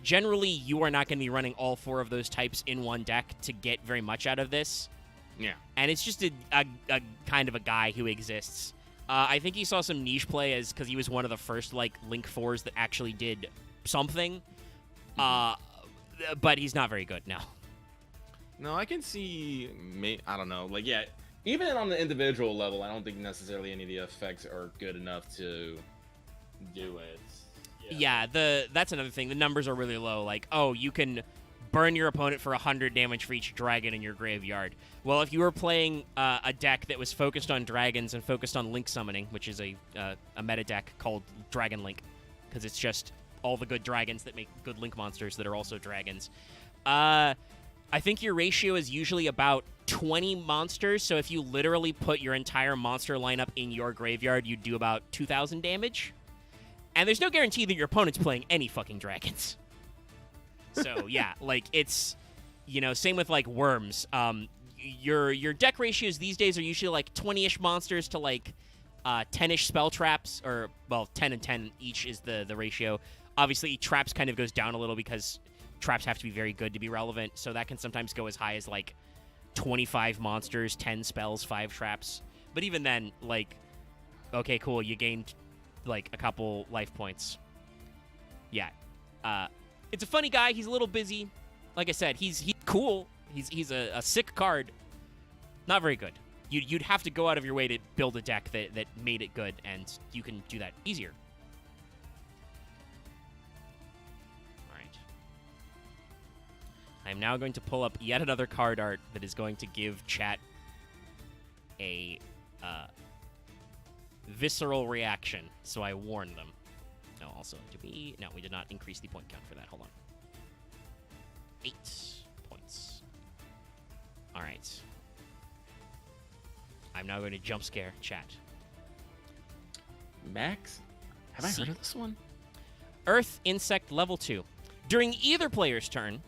Generally, you are not going to be running all 4 of those types in one deck to get very much out of this. Yeah. And it's just a kind of a guy who exists. I think he saw some niche play because he was one of the first, like, Link 4s that actually did something. But he's not very good now. No, I can see. I don't know. Like, yeah, even on the individual level, I don't think necessarily any of the effects are good enough to do it. Yeah, that's another thing. The numbers are really low. Like, oh, you can burn your opponent for 100 damage for each dragon in your graveyard. Well, if you were playing a deck that was focused on dragons and focused on link summoning, which is a meta deck called Dragon Link, because it's just all the good dragons that make good link monsters that are also dragons. I think your ratio is usually about 20 monsters, so if you literally put your entire monster lineup in your graveyard, you'd do about 2,000 damage. And there's no guarantee that your opponent's playing any fucking dragons. So, yeah, like, it's, same with, like, worms. Your deck ratios these days are usually, like, 20-ish monsters to, like, 10-ish spell traps, or, well, 10 and 10 each is the ratio. Obviously, traps kind of goes down a little because traps have to be very good to be relevant, so that can sometimes go as high as, like, 25 monsters, 10 spells, 5 traps. But even then, like, okay, cool, you gained, like, a couple life points. Yeah. It's a funny guy. He's a little busy. Like I said, he's cool. He's a sick card. Not very good. You'd have to go out of your way to build a deck that made it good, and you can do that easier. All right. I'm now going to pull up yet another card art that is going to give chat a visceral reaction, so I warn them. No, also, no, we did not increase the point count for that. Hold on. 8 points. All right. I'm now going to jump scare chat. Max? Have I heard of this one? Earth Insect level 2. During either player's turn,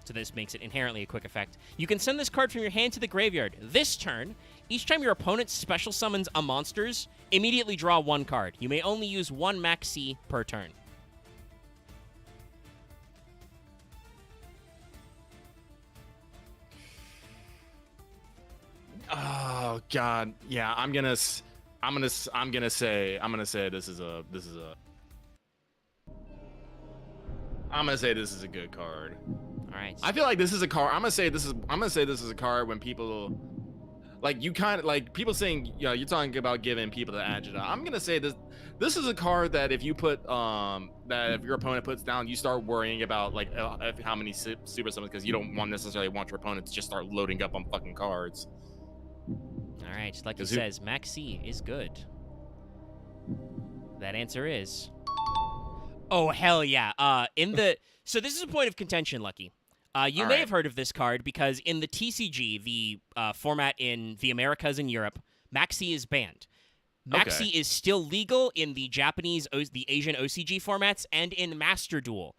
so this makes it inherently a quick effect, you can send this card from your hand to the graveyard. This turn, each time your opponent special summons a monsters, immediately draw 1 card. You may only use 1 Max C per turn. Oh God, yeah. I'm gonna say this is a. I'm gonna say this is a good card. All right. I feel like this is a card. I'm gonna say this is a card when people, like, you kind of like people saying, you're talking about giving people the agita. I'm gonna say this is a card that if you put that if your opponent puts down, you start worrying about, like, how many super summons, because you don't necessarily want your opponent to just start loading up on fucking cards. All right, like he says, Max C is good. That answer is, oh hell yeah! So this is a point of contention, Lucky. You may have heard of this card because in the TCG, the format in the Americas and Europe, Max C is banned. Max C is still legal in the Japanese, the Asian OCG formats, and in Master Duel.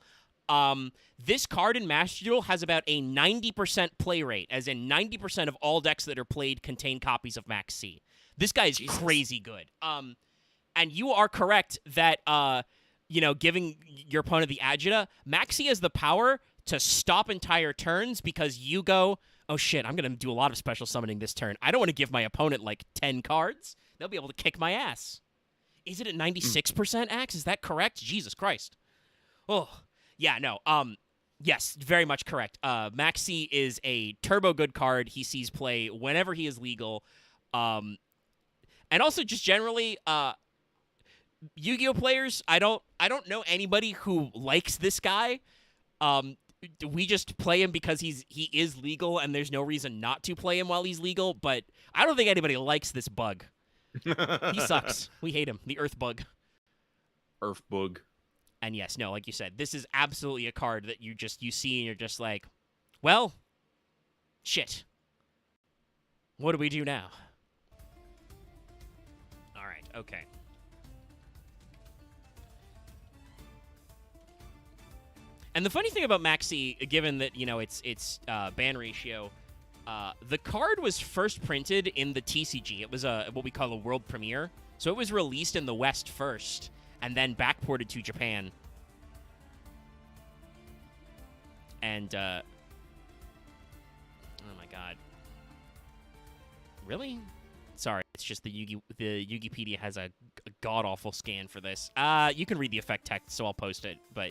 This card in Master Duel has about a 90% play rate, as in 90% of all decks that are played contain copies of Max C. This guy is crazy good. And you are correct that, giving your opponent the agita, Max C has the power to stop entire turns because you go, oh shit, I'm going to do a lot of special summoning this turn. I don't want to give my opponent, like, 10 cards. They'll be able to kick my ass. Is it at 96%, Axe? Is that correct? Jesus Christ. Oh. Yeah, no. Yes, very much correct. Max C is a turbo good card. He sees play whenever he is legal. And also just generally, Yu-Gi-Oh players, I don't know anybody who likes this guy. We just play him because he is legal and there's no reason not to play him while he's legal, but I don't think anybody likes this bug. He sucks. We hate him. The Earth Bug. Earth Bug. And yes, no, like you said, this is absolutely a card that you see and you're just like, well, shit. What do we do now? All right, okay. And the funny thing about Maxi, given that, it's ban ratio, the card was first printed in the TCG. It was what we call a world premiere. So it was released in the West first, and then backported to Japan. And, oh my god. Really? Sorry, it's just the Yugipedia has a god-awful scan for this. You can read the effect text, so I'll post it, but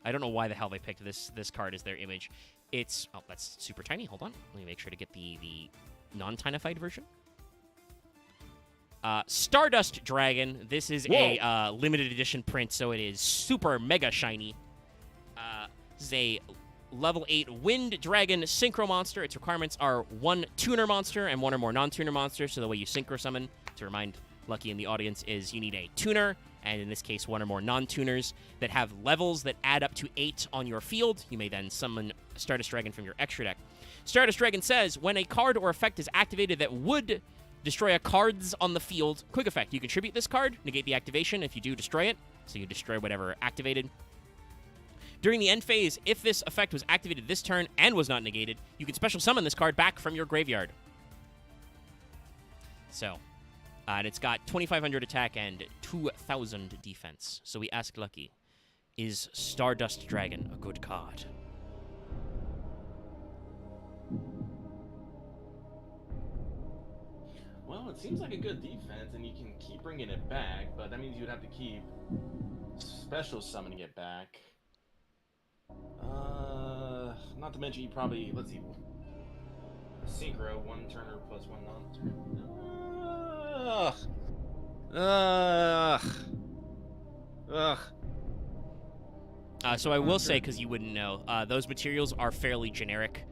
I don't know why the hell they picked this card as their image. It's... Oh, that's super tiny. Hold on. Let me make sure to get the non-tinified version. Stardust Dragon. This is a limited edition print, so it is super mega shiny. This is a level 8 Wind Dragon Synchro Monster. Its requirements are 1 tuner monster and 1 or more non-tuner monsters. So the way you synchro summon, to remind Lucky in the audience, is you need a tuner, and in this case 1 or more non-tuners that have levels that add up to 8 on your field. You may then summon Stardust Dragon from your extra deck. Stardust Dragon says, when a card or effect is activated that would destroy a card's on the field, quick effect, you contribute this card, negate the activation if you do destroy it, so you destroy whatever activated. During the end phase, if this effect was activated this turn and was not negated, you can special summon this card back from your graveyard. So, and it's got 2,500 attack and 2,000 defense. So we ask Lucky, is Stardust Dragon a good card? Well, it seems like a good defense, and you can keep bringing it back, but that means you'd have to keep special summoning it back. Not to mention you probably, let's see, synchro, 1 turner plus 1 non-turner. So I will say, because you wouldn't know, those materials are fairly generic.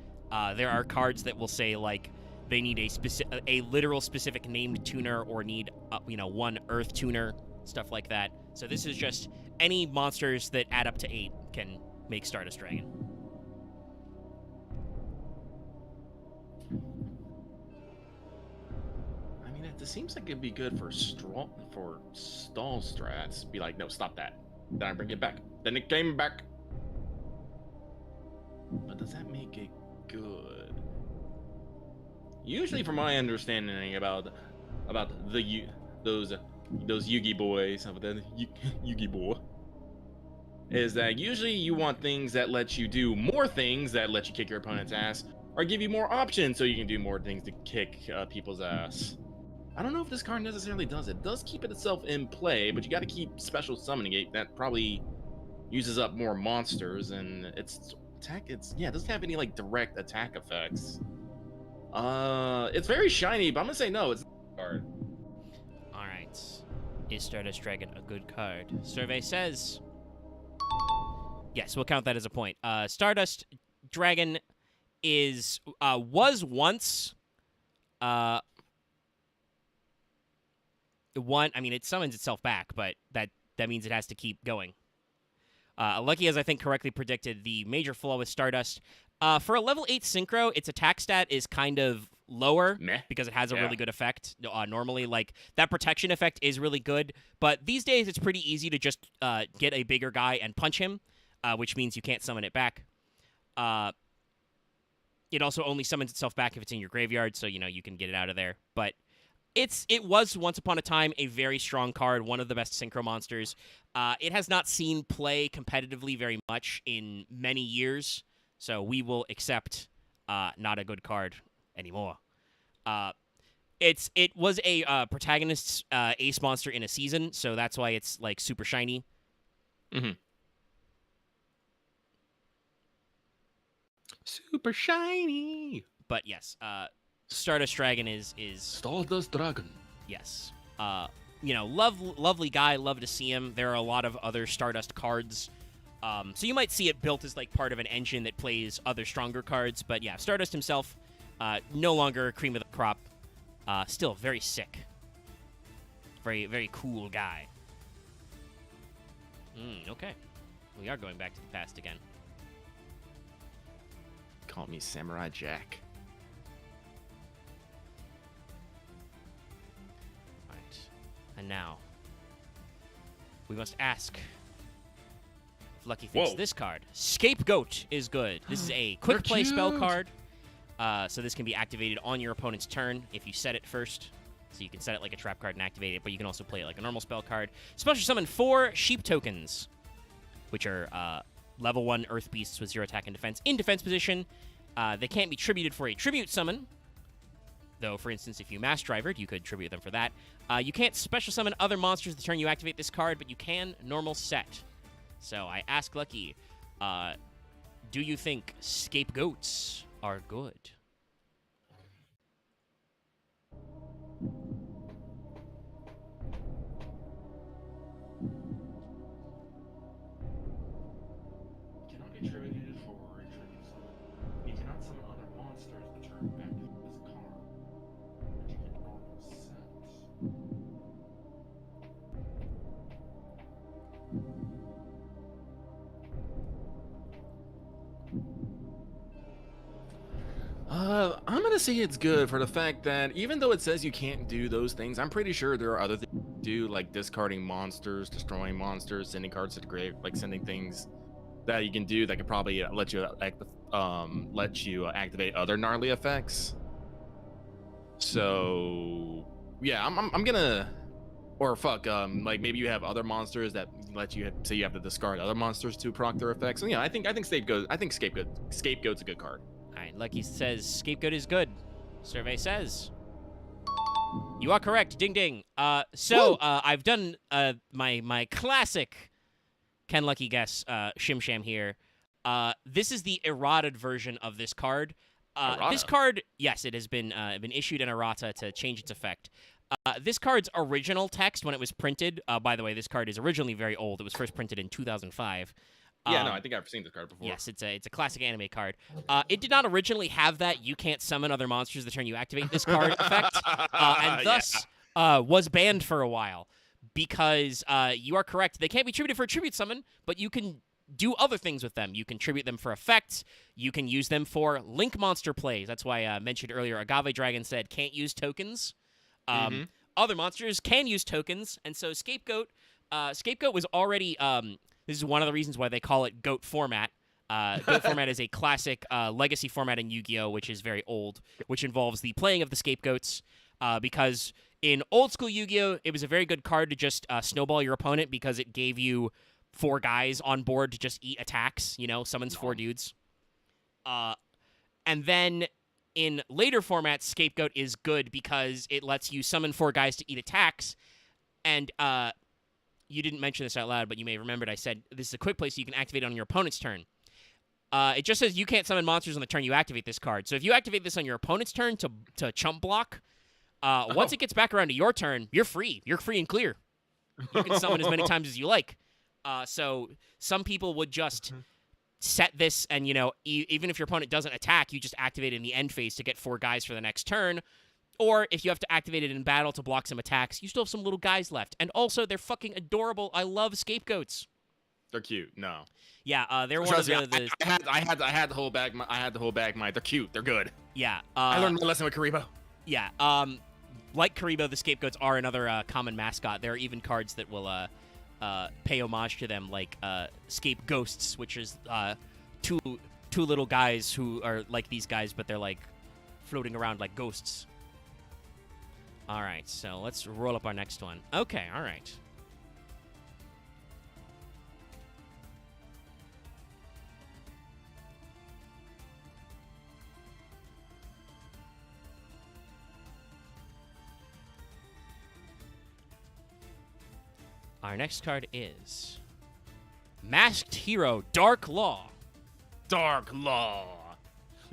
There are cards that will say, like, they need a literal specific named tuner or need, 1 earth tuner, stuff like that. So this is just any monsters that add up to 8 can make Stardust Dragon. I mean, it seems like it'd be good for stall strats. Be like, no, stop that. Then I bring it back. Then it came back. But does that make it good? Usually, from my understanding about those Yugi boys, Yugi boy, is that usually you want things that let you do more things that let you kick your opponent's ass, or give you more options so you can do more things to kick people's ass. I don't know if this card necessarily does it. It does keep it itself in play, but you got to keep special summoning it. That probably uses up more monsters, and its attack. It doesn't have any like direct attack effects. It's very shiny, but I'm gonna say no. It's not a card. All right, is Stardust Dragon a good card? Survey says yes. We'll count that as a point. Stardust Dragon was once one. I mean, it summons itself back, but that means it has to keep going. Lucky, as I think correctly predicted, the major flaw with Stardust, for a level 8 synchro, its attack stat is kind of lower because it has a really good effect. Normally, like, that protection effect is really good, but these days it's pretty easy to just get a bigger guy and punch him, which means you can't summon it back. It also only summons itself back if it's in your graveyard, so, you can get it out of there. But it was, once upon a time, a very strong card, one of the best synchro monsters. It has not seen play competitively very much in many years, so we will accept not a good card anymore. It was a protagonist's ace monster in a season, so that's why it's, like, super shiny. Mm-hmm. Super shiny! But, yes, Stardust Dragon is Stardust Dragon. yes. Lovely guy, love to see him. There are a lot of other Stardust cards. So you might see it built as like part of an engine that plays other stronger cards, but yeah, Stardust himself, no longer cream of the crop. Still very sick. Very, very cool guy. Okay. We are going back to the past again. Call me Samurai Jack. And now, we must ask if Lucky thinks this card, Scapegoat, is good. This is a quick play spell card. So this can be activated on your opponent's turn if you set it first. So you can set it like a trap card and activate it, but you can also play it like a normal spell card. Special summon 4 sheep tokens, which are level 1 earth beasts with 0 attack and defense in defense position. They can't be tributed for a tribute summon. Though, for instance, if you Mass Drivered, you could tribute them for that. You can't special summon other monsters the turn you activate this card, but you can normal set. So I ask Lucky, do you think scapegoats are good? Cannot be attributed for attributes. You cannot summon other monsters which are active as a card. But you can normal set. I'm gonna say it's good for the fact that even though it says you can't do those things, I'm pretty sure there are other things you can do, like discarding monsters, destroying monsters, sending cards to the grave, like sending things that you can do that could probably let you activate other gnarly effects. So yeah, I'm gonna, or fuck, like maybe you have other monsters that let you say you have to discard other monsters to proc their effects. So yeah, I think scapegoat's a good card. All right, Lucky says scapegoat is good. Survey says you are correct. Ding ding. I've done my classic Ken Lucky guess, Shim Sham here. This is the errated version of this card. This card, yes, it has been issued in errata to change its effect. This card's original text when it was printed, by the way, this card is originally very old. It was first printed in 2005. Yeah, no, I think I've seen this card before. Yes, it's a classic anime card. It did not originally have that you can't summon other monsters the turn you activate this card effect, and thus was banned for a while because you are correct. They can't be tributed for a tribute summon, but you can do other things with them. You can tribute them for effects. You can use them for link monster plays. That's why I mentioned earlier, Agave Dragon said can't use tokens. Other monsters can use tokens, and so Scapegoat was already... this is one of the reasons why they call it GOAT format. GOAT format is a classic legacy format in Yu-Gi-Oh!, which is very old, which involves the playing of the scapegoats, because in old school Yu-Gi-Oh!, it was a very good card to just snowball your opponent because it gave you 4 guys on board to just eat attacks, summons 4 dudes. And then in later formats, Scapegoat is good because it lets you summon 4 guys to eat attacks, and you didn't mention this out loud, but you may have remembered I said this is a quick play so you can activate it on your opponent's turn. It just says you can't summon monsters on the turn you activate this card. So if you activate this on your opponent's turn to chump block, once it gets back around to your turn, you're free. You're free and clear. You can summon as many times as you like. So some people would just set this and, even if your opponent doesn't attack, you just activate it in the end phase to get 4 guys for the next turn. Or if you have to activate it in battle to block some attacks, you still have some little guys left. And also, they're fucking adorable. I love scapegoats. They're cute. No. Yeah, they're one of the. I had to hold back my. They're cute. They're good. Yeah. I learned my lesson with Karibo. Yeah. Like Karibo, the scapegoats are another common mascot. There are even cards that will pay homage to them, like Scapegoasts, which is two little guys who are like these guys, but they're like floating around like ghosts. All right, so let's roll up our next one. Okay, all right. Our next card is Masked Hero Dark Law. Dark Law.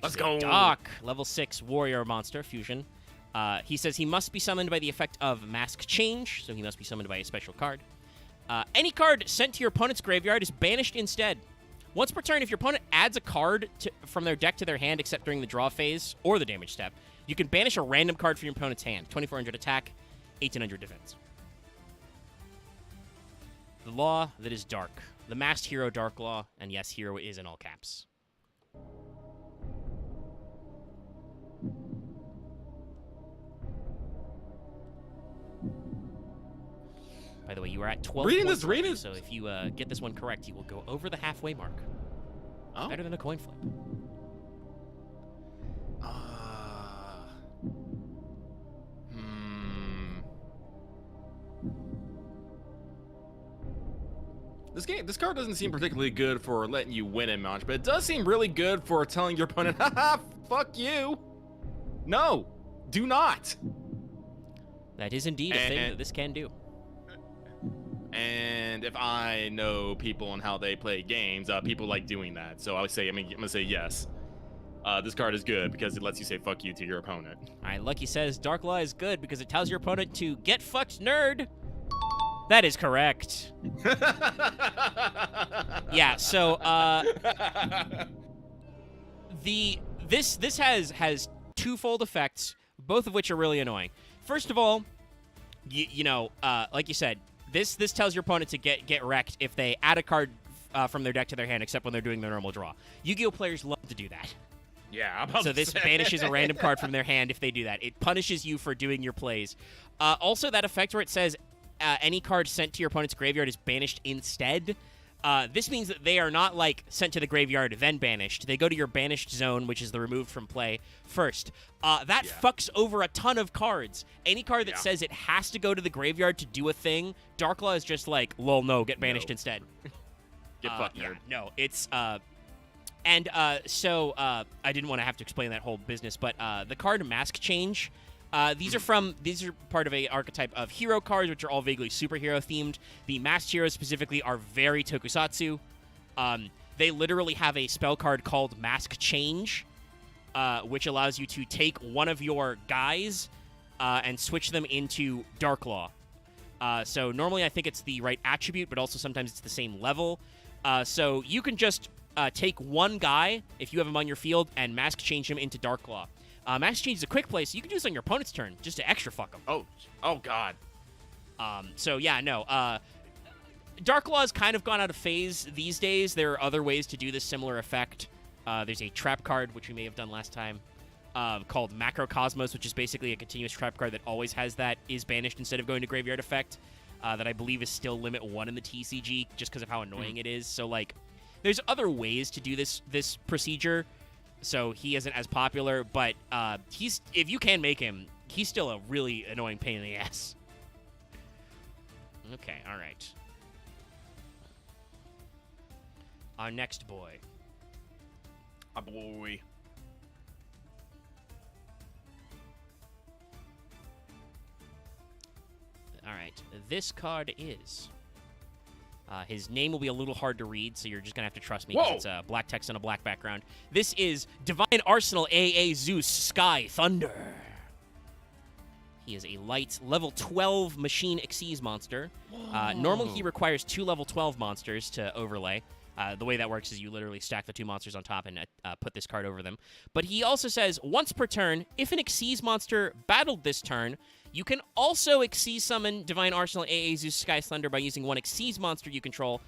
Let's go. Dark, level 6 warrior monster fusion. He says he must be summoned by the effect of Mask Change, so he must be summoned by a special card. Any card sent to your opponent's graveyard is banished instead. Once per turn, if your opponent adds a card from their deck to their hand except during the draw phase or the damage step, you can banish a random card from your opponent's hand. 2400 attack, 1800 defense. The law that is dark. The Masked Hero Dark Law, and yes, hero is in all caps. By the way, you are at 12 points already, so if you get this one correct, you will go over the halfway mark. Oh. Better than a coin flip. This card doesn't seem particularly good for letting you win a match, but it does seem really good for telling your opponent, haha, fuck you. No, do not. That is indeed a thing that this can do. And and if I know people and how they play games, people like doing that. So I would say, I'm gonna say yes. This card is good because it lets you say "fuck you" to your opponent. All right, Lucky says Dark Law is good because it tells your opponent to get fucked, nerd. That is correct. Yeah. So this has twofold effects, both of which are really annoying. First of all, like you said, this tells your opponent to get wrecked if they add a card from their deck to their hand, except when they're doing their normal draw. Yu-Gi-Oh players love to do that. Yeah, so this banishes a random card from their hand if they do that. It punishes you for doing your plays. Also, that effect where it says any card sent to your opponent's graveyard is banished instead. This means that they are not, like, sent to the graveyard then banished. They go to your banished zone, which is the removed from play, first. That fucks over a ton of cards. Any card that says it has to go to the graveyard to do a thing, Darklaw is just like, lol, no, get banished instead. Get fucked, nerd. Yeah, no, it's... So I didn't want to have to explain that whole business, but the card Mask Change, these are part of a archetype of hero cards, which are all vaguely superhero themed. The masked heroes specifically are very tokusatsu. They literally have a spell card called Mask Change, which allows you to take one of your guys and switch them into Darklaw. So normally I think it's the right attribute, but also sometimes it's the same level. So you can just take one guy, if you have him on your field, and Mask Change him into Darklaw. Mask Change is a quick play, so you can do this on your opponent's turn, just to extra fuck him. Oh God. So yeah, no. Darklaw's kind of gone out of phase these days. There are other ways to do this similar effect. There's a trap card, which we may have done last time, called Macrocosmos, which is basically a continuous trap card that always has that is banished instead of going to graveyard effect, that I believe is still limit 1 in the TCG, just because of how annoying it is. So, like, there's other ways to do this procedure, so he isn't as popular, but if you can make him, he's still a really annoying pain in the ass. Okay, all right. Our next boy. A boy. All right, this card is... his name will be a little hard to read, so you're just going to have to trust me because it's black text on a black background. This is Divine Arsenal AA Zeus Sky Thunder. He is a light level 12 machine Xyz monster. Normally he requires 2 level 12 monsters to overlay. The way that works is you literally stack the 2 monsters on top and put this card over them. But he also says, once per turn, if an Xyz monster battled this turn, you can also Xyz summon Divine Arsenal AA Zeus Sky Thunder by using 1 Xyz monster you control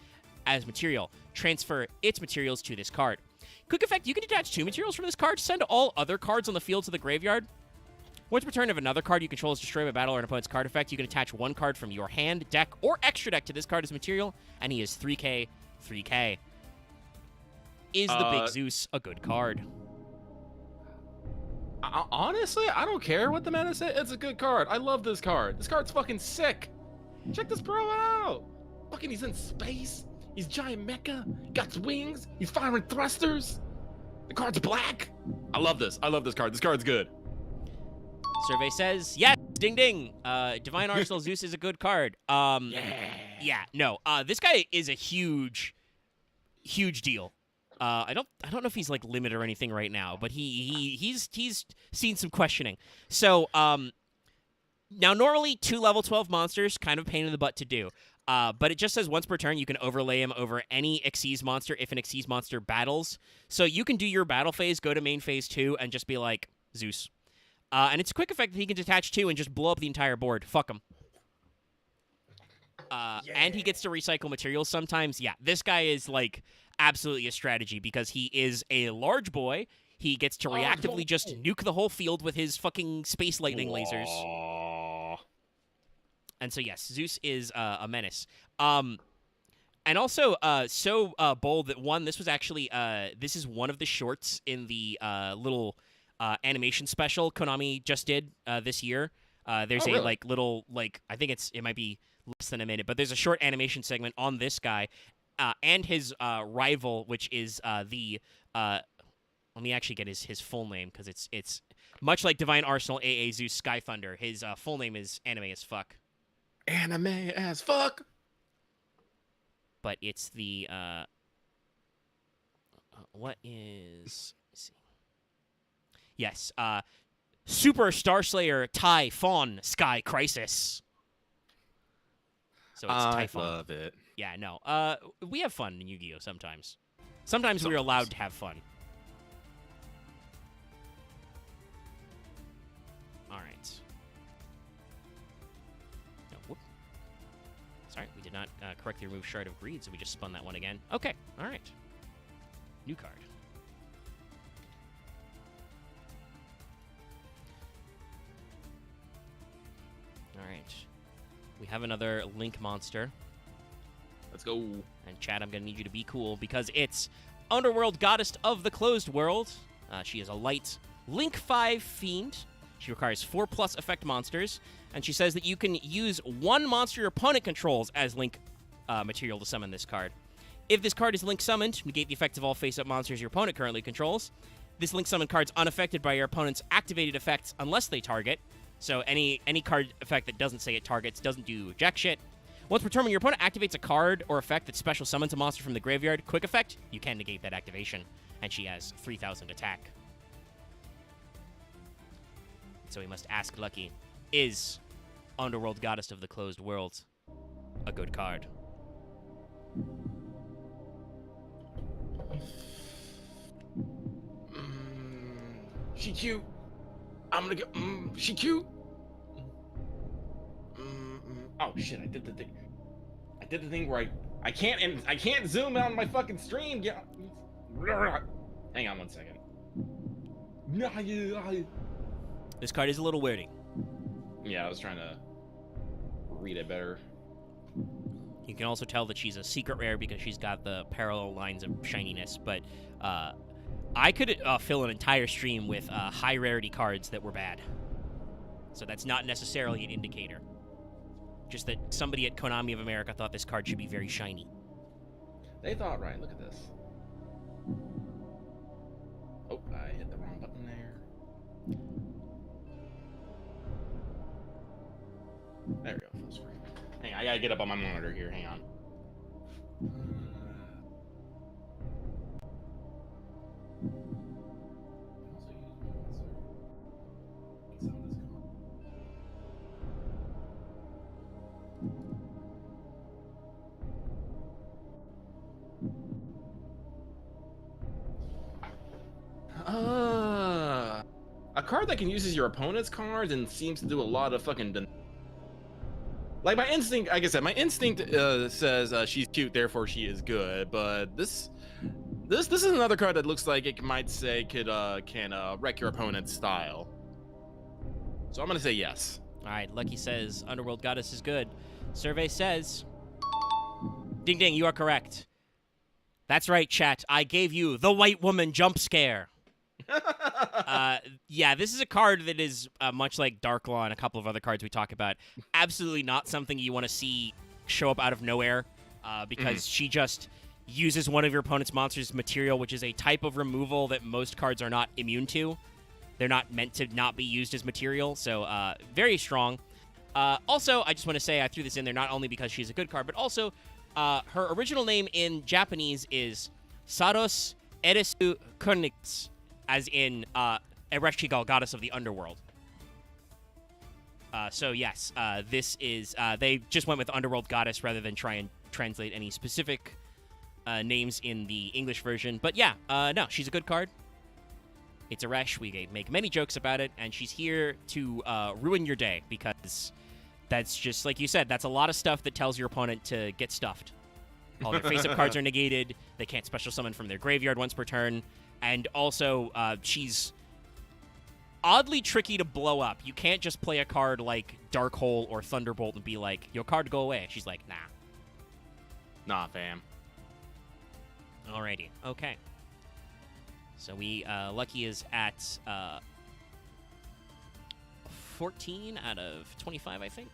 as material. Transfer its materials to this card. Quick effect, you can detach 2 materials from this card. Send all other cards on the field to the graveyard. Once per turn, if another card you control is destroyed by battle or an opponent's card effect, you can attach 1 card from your hand, deck, or extra deck to this card as material, and he is 3K, 3K. Is the Big Zeus a good card? Honestly, I don't care what the meta says. It's a good card. I love this card. This card's fucking sick. Check this bro out. Fucking, he's in space. He's giant mecha. Got wings. He's firing thrusters. The card's black. I love this. I love this card. This card's good. Survey says, yes, ding ding. Divine Arsenal Zeus is a good card. Yeah, no. This guy is a huge deal. I don't know if he's like limited or anything right now, but he's seen some questioning. So now normally 2 level 12 monsters, kind of a pain in the butt to do. But it just says once per turn you can overlay him over any Xyz monster if an Xyz monster battles. So you can do your battle phase, go to main phase 2, and just be like Zeus. And it's a quick effect that he can detach 2 and just blow up the entire board. Fuck him. And he gets to recycle materials sometimes. Yeah, this guy is like absolutely a strategy because he is a large boy. He gets to reactively just nuke the whole field with his fucking space lightning lasers. And so yes, Zeus is a menace. And also so bold that this was actually this is one of the shorts in the little animation special Konami just did this year. There's a like little I think it might be less than a minute, but there's a short animation segment on this guy and his rival, which is let me actually get his full name because it's much like Divine Arsenal AA Zeus Sky Thunder. His full name is anime as fuck. Anime as fuck. but it's the what is? Let's see. Yes, Super Star Slayer Typhon Sky Crisis. So it's I Typhon. love it. Yeah, no. We have fun in Yu-Gi-Oh! Sometimes. Sometimes we're allowed to have fun. All right. No, whoop. Sorry, we did not correctly remove Shard of Greed, so we just spun that one again. Okay, all right. New card. All right. We have another Link monster. Let's go. And Chad, I'm going to need you to be cool because it's Underworld Goddess of the Closed World. She is a light Link 5 fiend. She requires 4+ effect monsters. And she says that you can use one monster your opponent controls as Link material to summon this card. If this card is Link summoned, negate the effects of all face-up monsters your opponent currently controls. This Link summon card's unaffected by your opponent's activated effects unless they target. So any card effect that doesn't say it targets doesn't do jack shit. Once per turn, when your opponent activates a card or effect that special summons a monster from the graveyard, quick effect, you can negate that activation. And she has 3,000 attack. So we must ask Lucky, is Underworld Goddess of the Closed World a good card? She cute. I'm gonna go. She cute. Oh shit! I did the thing. I did the thing where I can't zoom out on my fucking stream. Yeah. Hang on 1 second. This card is a little weirdy. Yeah, I was trying to read it better. You can also tell that she's a secret rare because she's got the parallel lines of shininess, but I could fill an entire stream with high rarity cards that were bad. So that's not necessarily an indicator. Just that somebody at Konami of America thought this card should be very shiny. They thought right. Look at this. Oh, I hit the wrong button there. There we go, full screen. Hang on, I gotta get up on my monitor here. Hang on. A card that can use your opponent's cards and seems to do a lot of fucking. Like my instinct, like I said, my instinct says she's cute, therefore she is good. But this is another card that looks like it might say can wreck your opponent's style. So I'm gonna say yes. All right, Lucky says Underworld Goddess is good. Survey says, ding ding, you are correct. That's right, chat. I gave you the white woman jump scare. Yeah, this is a card that is much like Dark Law and a couple of other cards we talk about. Absolutely not something you want to see show up out of nowhere because she just uses one of your opponent's monsters' material, which is a type of removal that most cards are not immune to. They're not meant to not be used as material, so very strong. Also, I just want to say I threw this in there not only because she's a good card, but also her original name in Japanese is Saros Eresu Kunix, as in Ereshkigal, Goddess of the Underworld. So yes, this is, they just went with Underworld Goddess rather than try and translate any specific names in the English version. But yeah, no, she's a good card. It's Eresh. We make many jokes about it, and she's here to ruin your day because that's just, like you said, that's a lot of stuff that tells your opponent to get stuffed. All their face-up cards are negated. They can't special summon from their graveyard once per turn. And also, she's oddly tricky to blow up. You can't just play a card like Dark Hole or Thunderbolt and be like, your card go away. She's like, nah. Nah, fam. Alrighty. Okay. So we, Lucky is at 14 out of 25, I think,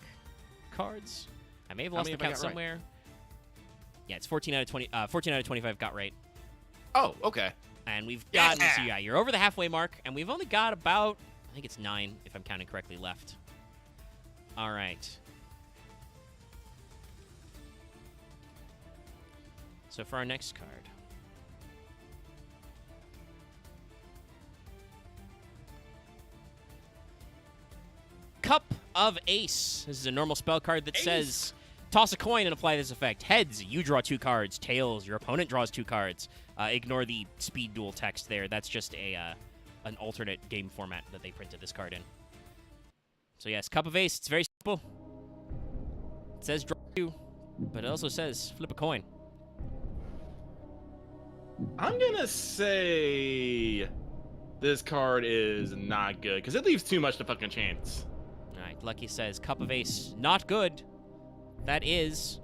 cards. I may have lost the count somewhere. Right? Yeah, it's 14 out of 20. 14 out of 25 got right. Oh, okay. And we've gotten, so yeah, you're over the halfway mark, and we've only got about, I think it's 9, if I'm counting correctly, left. All right. So for our next card. Cup of Ace. This is a normal spell card that says, toss a coin and apply this effect. Heads, you draw 2 cards. Tails, your opponent draws 2 cards. Ignore the speed duel text there. That's just an alternate game format that they printed this card in. So yes, Cup of Ace. It's very simple. It says draw 2, but it also says flip a coin. I'm gonna say this card is not good because it leaves too much to fucking chance. All right, Lucky says Cup of Ace, not good. That is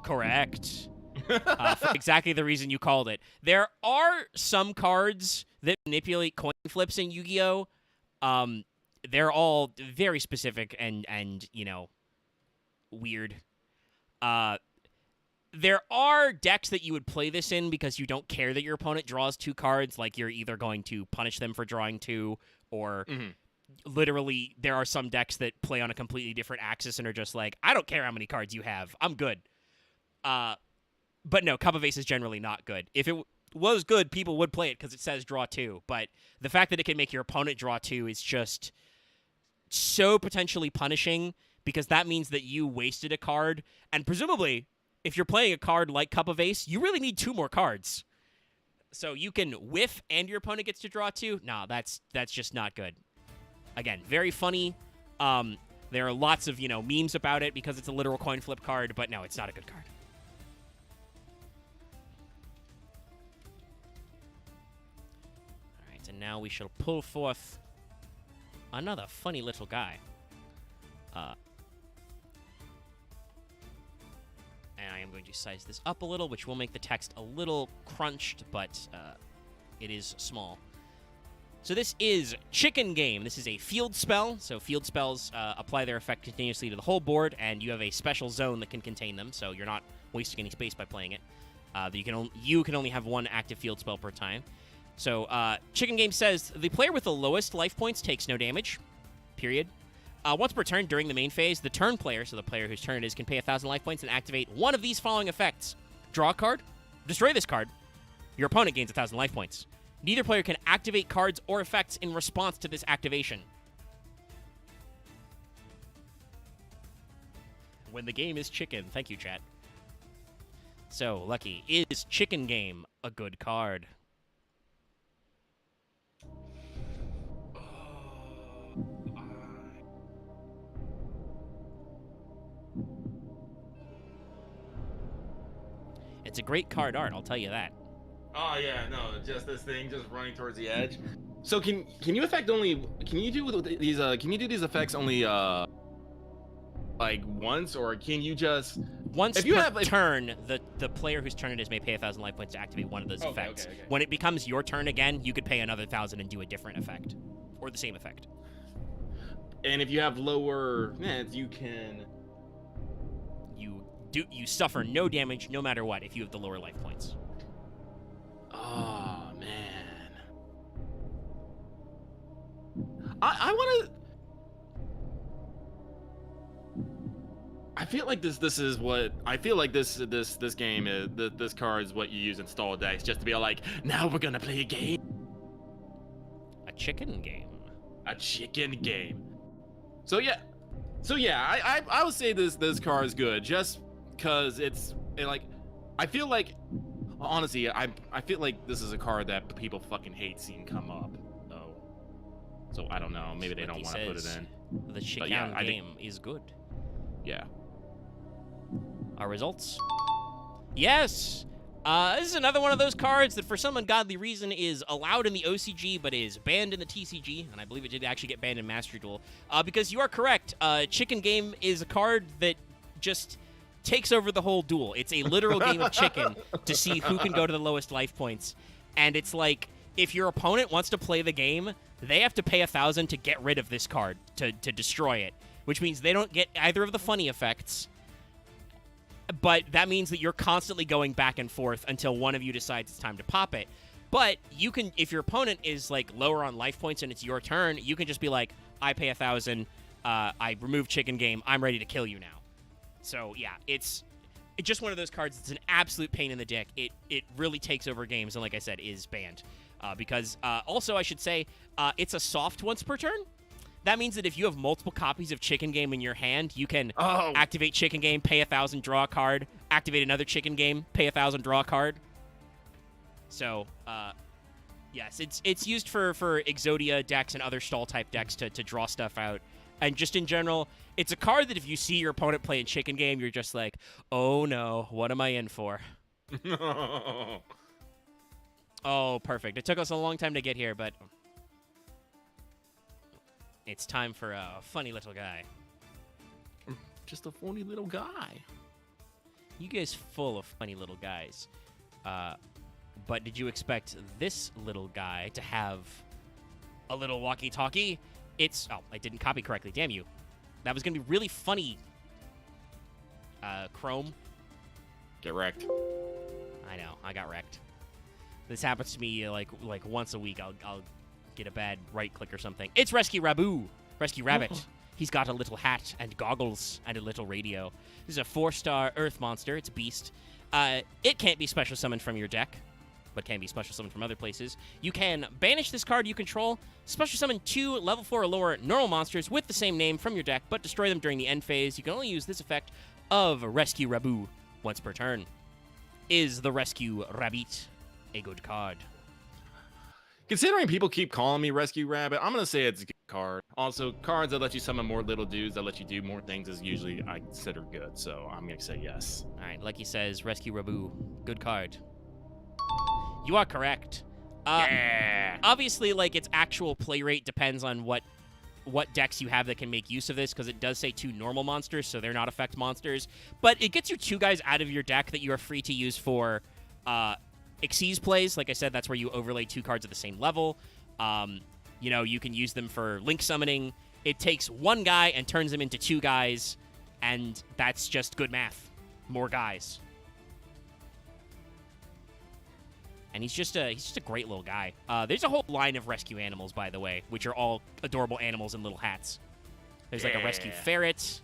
correct. For exactly the reason you called it. There are some cards that manipulate coin flips in Yu-Gi-Oh! They're all very specific and you know, weird. There are decks that you would play this in because you don't care that your opponent draws 2 cards, like you're either going to punish them for drawing 2, or literally there are some decks that play on a completely different axis and are just like, I don't care how many cards you have, I'm good. But no, Cup of Ace is generally not good. If it was good, people would play it because it says draw 2, but the fact that it can make your opponent draw 2 is just so potentially punishing, because that means that you wasted a card, and presumably, if you're playing a card like Cup of Ace, you really need 2 more cards. So you can whiff and your opponent gets to draw 2? No, that's just not good. Again, very funny. There are lots of, memes about it because it's a literal coin flip card, but no, it's not a good card. All right, and now we shall pull forth another funny little guy. And I am going to size this up a little, which will make the text a little crunched, but it is small. So this is Chicken Game. This is a field spell. So field spells apply their effect continuously to the whole board, and you have a special zone that can contain them, so you're not wasting any space by playing it. You can only have 1 active field spell per time. So Chicken Game says, the player with the lowest life points takes no damage, period. Once per turn during the main phase, the turn player, so the player whose turn it is, can pay 1,000 life points and activate one of these following effects. Draw a card, destroy this card, your opponent gains 1,000 life points. Neither player can activate cards or effects in response to this activation. When the game is chicken. Thank you, chat. So, Lucky, is Chicken Game a good card? It's a great card art, I'll tell you that. Oh yeah, no, just this thing just running towards the edge. So can you affect only? Can you do these? Can you do these effects only like once, or can you just once if you per have turn? The player whose turn it is may pay 1,000 life points to activate one of those effects. Okay. When it becomes your turn again, you could pay another 1,000 and do a different effect, or the same effect. And if you have lower nets, you can. You suffer no damage no matter what if you have the lower life points. Oh man, I want to. I feel like this is what I feel like this game is. This card is what you use in stall decks, just to be like, now we're gonna play a game. A chicken game. A chicken game. So yeah, I would say this card is good just because I feel like. Honestly, I feel like this is a card that people fucking hate seeing come up, though. So I don't know. Maybe they don't want to put it in. The chicken game is good. Yeah. Our results? Yes! This is another one of those cards that for some ungodly reason is allowed in the OCG but is banned in the TCG, and I believe it did actually get banned in Master Duel. Because you are correct, Chicken Game is a card that just takes over the whole duel. It's a literal game of chicken to see who can go to the lowest life points. And it's like, if your opponent wants to play the game, they have to pay 1,000 to get rid of this card, to destroy it. Which means they don't get either of the funny effects, but that means that you're constantly going back and forth until one of you decides it's time to pop it. But you can, if your opponent is like lower on life points and it's your turn, you can just be like, I pay 1,000, I remove Chicken Game, I'm ready to kill you now. So yeah, it's It's just one of those cards. It's an absolute pain in the dick. It really takes over games, and like I said, is banned. Because also, I should say, it's a soft once per turn. That means that if you have multiple copies of Chicken Game in your hand, you can activate Chicken Game, pay 1,000, draw a card, activate another Chicken Game, pay 1,000, draw a card. So, yes, it's used for Exodia decks and other stall-type decks to draw stuff out. And just in general, it's a card that if you see your opponent playing Chicken Game, you're just like, oh no, what am I in for? Oh, perfect. It took us a long time to get here, but it's time for a funny little guy. Just a funny little guy. You guys full of funny little guys. But did you expect this little guy to have a little walkie-talkie? It's... Oh, I didn't copy correctly. Damn you. That was going to be really funny. Chrome. Get wrecked. I know. I got wrecked. This happens to me like once a week. I'll get a bad right click or something. It's Rescue Rabu. Rescue Rabbit. Oh. He's got a little hat and goggles and a little radio. This is a 4-star Earth monster. It's a beast. It can't be special summoned from your deck, but can be special summoned from other places. You can banish this card you control, special summon 2 level 4 or lower normal monsters with the same name from your deck, but destroy them during the end phase. You can only use this effect of Rescue Rabu once per turn. Is the Rescue Rabbit a good card? Considering people keep calling me Rescue Rabbit, I'm going to say it's a good card. Also, cards that let you summon more little dudes, that let you do more things is usually, I consider good, so I'm going to say yes. All right, Lucky says Rescue Rabu, good card. You are correct. Yeah. Obviously, like, its actual play rate depends on what decks you have that can make use of this, because it does say 2 normal monsters, so they're not effect monsters. But it gets you 2 guys out of your deck that you are free to use for Xyz plays. Like I said, that's where you overlay 2 cards at the same level. You know, you can use them for link summoning. It takes 1 guy and turns them into 2 guys, and that's just good math. More guys. And he's just a great little guy. There's a whole line of rescue animals, by the way, which are all adorable animals in little hats. There's like a rescue ferret.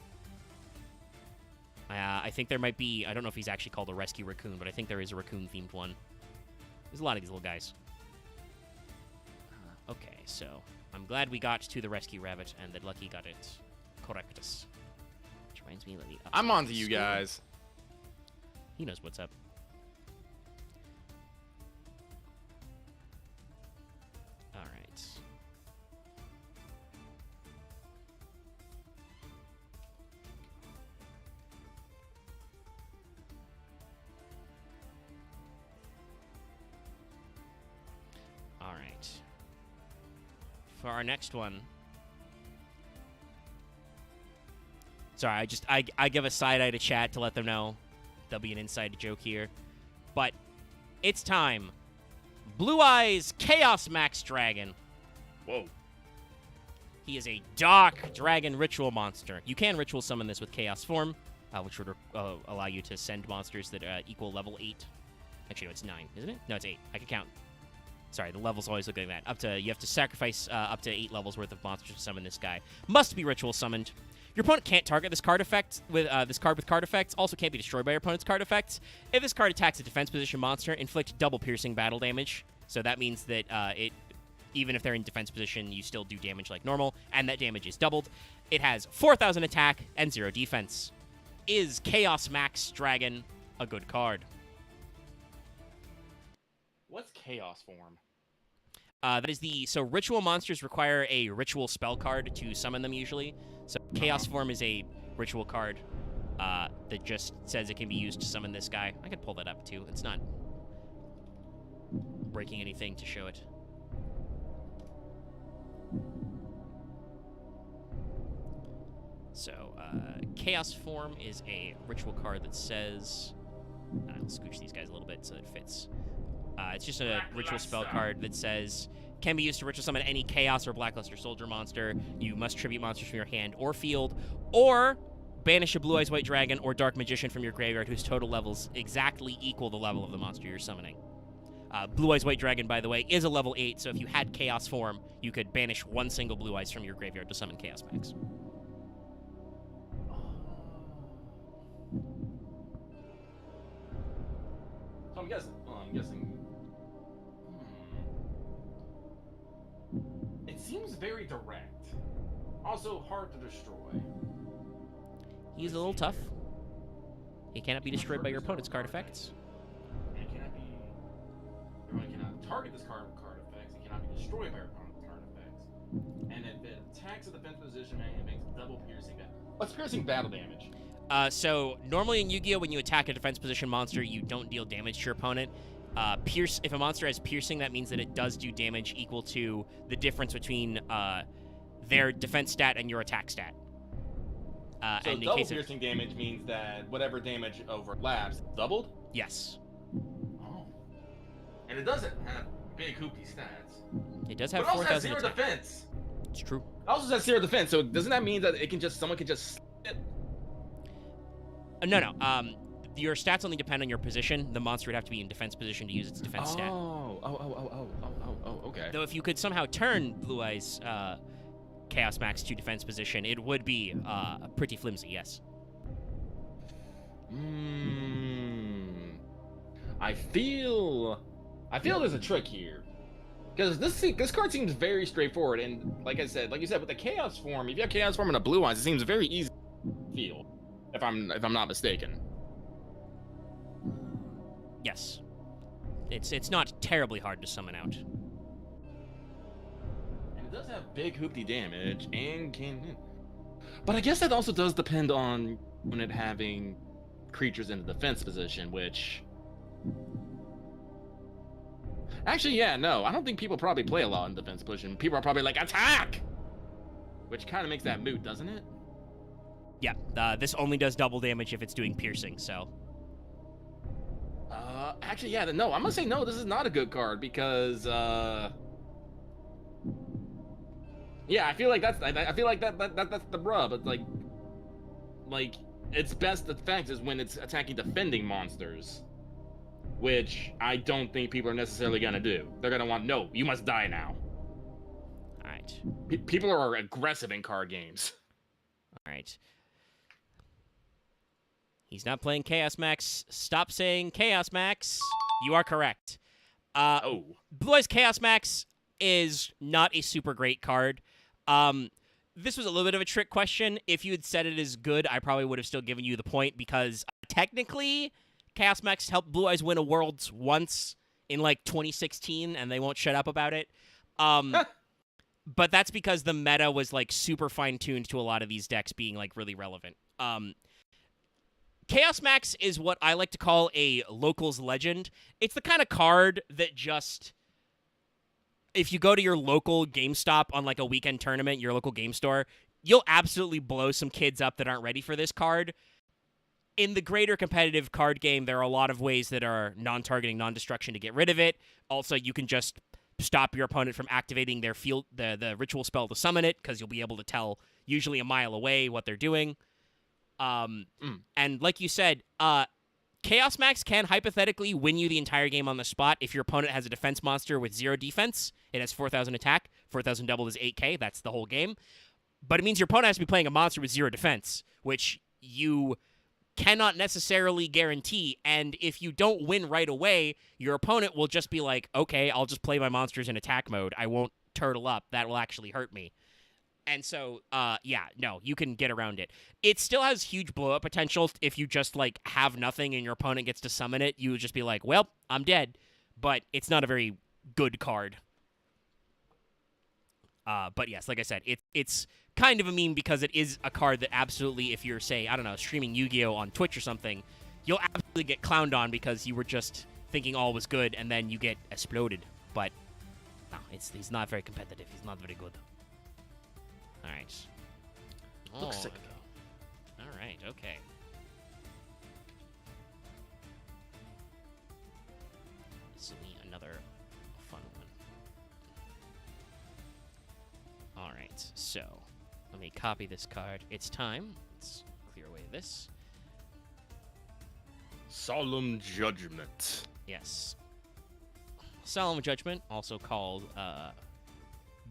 I think there might be, I don't know if he's actually called a rescue raccoon, but I think there is a raccoon-themed one. There's a lot of these little guys. Okay, so I'm glad we got to the rescue rabbit and that Lucky got it correctus. Which reminds me, let me... I'm on to you guys. He knows what's up. All right. All right. For our next one. Sorry, I give a side eye to chat to let them know there'll be an inside joke here. But it's time. Blue Eyes Chaos Max Dragon. Whoa. He is a dark dragon ritual monster. You can ritual summon this with Chaos form, which would allow you to send monsters that equal level 8. Actually, no, it's 9, isn't it? No, it's 8. I can count. Sorry, the levels always look like that. You have to sacrifice up to 8 levels worth of monsters to summon this guy. Must be ritual summoned. Your opponent can't target this card effect with card effects. Also can't be destroyed by your opponent's card effects. If this card attacks a defense position monster, inflict double piercing battle damage. So that means that even if they're in defense position, you still do damage like normal, and that damage is doubled. It has 4,000 attack and 0 defense. Is Chaos Max Dragon a good card? What's Chaos form? That is so ritual monsters require a ritual spell card to summon them usually. So Chaos form is a ritual card that just says it can be used to summon this guy. I could pull that up too. It's not breaking anything to show it. So Chaos form is a ritual card that says, I'll scooch these guys a little bit so it fits. It's just a ritual spell card that says, can be used to ritual summon any Chaos or Blackluster Soldier monster. You must tribute monsters from your hand or field, or banish a Blue Eyes White Dragon or Dark Magician from your graveyard whose total levels exactly equal the level of the monster you're summoning. Blue Eyes White Dragon, by the way, is a level 8, so if you had Chaos form, you could banish 1 single Blue Eyes from your graveyard to summon Chaos Max. I'm guessing. Well, I'm guessing. It seems very direct. Also hard to destroy. He's a little tough. He cannot be destroyed by your opponent's card effects. And it cannot be. Everyone cannot target this card with card effects. It cannot be destroyed by your opponent's card effects. And if it attacks a defense position, man, it makes double piercing damage. What's piercing battle damage? So normally in Yu-Gi-Oh, when you attack a defense position monster, you don't deal damage to your opponent. If a monster has piercing, that means that it does do damage equal to the difference between their defense stat and your attack stat. So and in double case piercing damage means that whatever damage overlaps doubled? Yes. Oh. And it doesn't have big hoopty stats. It does have but it also has 4,000 zero attack. defense. It's true. It also has zero defense, so doesn't that mean that someone can just No. Your stats only depend on your position. The monster would have to be in defense position to use its defense stat. Okay. Though if you could somehow turn Blue Eyes Chaos Max to defense position, it would be pretty flimsy, yes. I feel there's a trick here. Because this card seems very straightforward, and like you said, with the Chaos form, if you have Chaos form and a Blue Eyes, it seems very easy to feel. If I'm not mistaken. Yes. It's not terribly hard to summon out. And it does have big hoopty damage and can. But I guess that also does depend on when it having creatures in the defense position, which. Actually, yeah, no. I don't think people probably play a lot in defense position. People are probably like, attack! Which kind of makes that moot, doesn't it? Yeah, this only does double damage if it's doing piercing, so. Actually, yeah, no. I'm gonna say no. This is not a good card because, yeah, I feel like that's the rub. It's like its best effect is when it's attacking defending monsters, which I don't think people are necessarily gonna do. They're gonna want no. You must die now. All right. People are aggressive in card games. All right. He's not playing Chaos Max. Stop saying Chaos Max. You are correct. Blue Eyes Chaos Max is not a super great card. This was a little bit of a trick question. If you had said it is good, I probably would have still given you the point because technically Chaos Max helped Blue Eyes win a Worlds once in like 2016, and they won't shut up about it. But that's because the meta was like super fine-tuned to a lot of these decks being like really relevant. Chaos Max is what I like to call a locals legend. It's the kind of card that just, if you go to your local GameStop on like a weekend tournament, your local game store, you'll absolutely blow some kids up that aren't ready for this card. In the greater competitive card game, there are a lot of ways that are non-targeting, non-destruction to get rid of it. Also, you can just stop your opponent from activating their the ritual spell to summon it, because you'll be able to tell usually a mile away what they're doing. And like you said, Chaos Max can hypothetically win you the entire game on the spot if your opponent has a defense monster with 0 defense. It has 4,000 attack. 4,000 doubled is 8k. That's the whole game. But it means your opponent has to be playing a monster with 0 defense, which you cannot necessarily guarantee. And if you don't win right away, your opponent will just be like, okay, I'll just play my monsters in attack mode. I won't turtle up. That will actually hurt me. And so, yeah, no, you can get around it. It still has huge blow-up potential if you just, like, have nothing and your opponent gets to summon it. You would just be like, well, I'm dead. But it's not a very good card. But yes, like I said, it's kind of a meme because it is a card that absolutely, if you're, say, I don't know, streaming Yu-Gi-Oh! On Twitch or something, you'll absolutely get clowned on because you were just thinking all was good and then you get exploded. But, no, he's not very competitive. He's not very good. All right. Looks sick. All right. Okay. This will be another fun one. All right. So let me copy this card. It's time. Let's clear away this. Solemn Judgment. Yes. Solemn Judgment, also called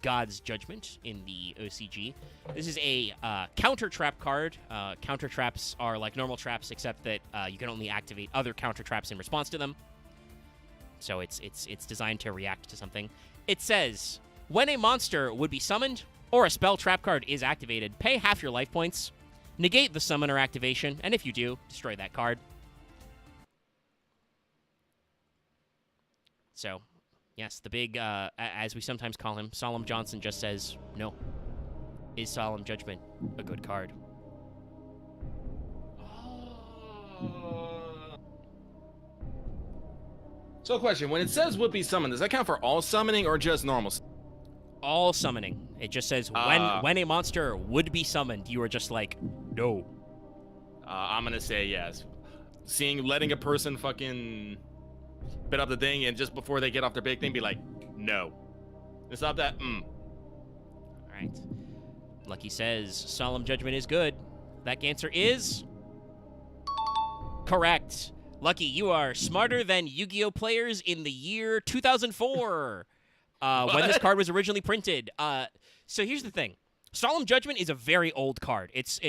God's Judgment in the OCG. This is a counter trap card. Counter traps are like normal traps, except that you can only activate other counter traps in response to them. So it's designed to react to something. It says, when a monster would be summoned or a spell trap card is activated, pay half your life points, negate the summoner activation, and if you do, destroy that card. So, yes, the big, as we sometimes call him, Solemn Johnson just says, no. Is Solemn Judgment a good card? So, question: when it says would be summoned, does that count for all summoning or just normal? All summoning. It just says when a monster would be summoned, you are just like, no. I'm gonna say yes. Letting a person fucking bit up the thing, and just before they get off their big thing, be like, no. And stop that. All right. Lucky says Solemn Judgment is good. That answer is correct. Lucky, you are smarter than Yu-Gi-Oh players in the year 2004, when this card was originally printed. So here's the thing. Solemn Judgment is a very old card. It's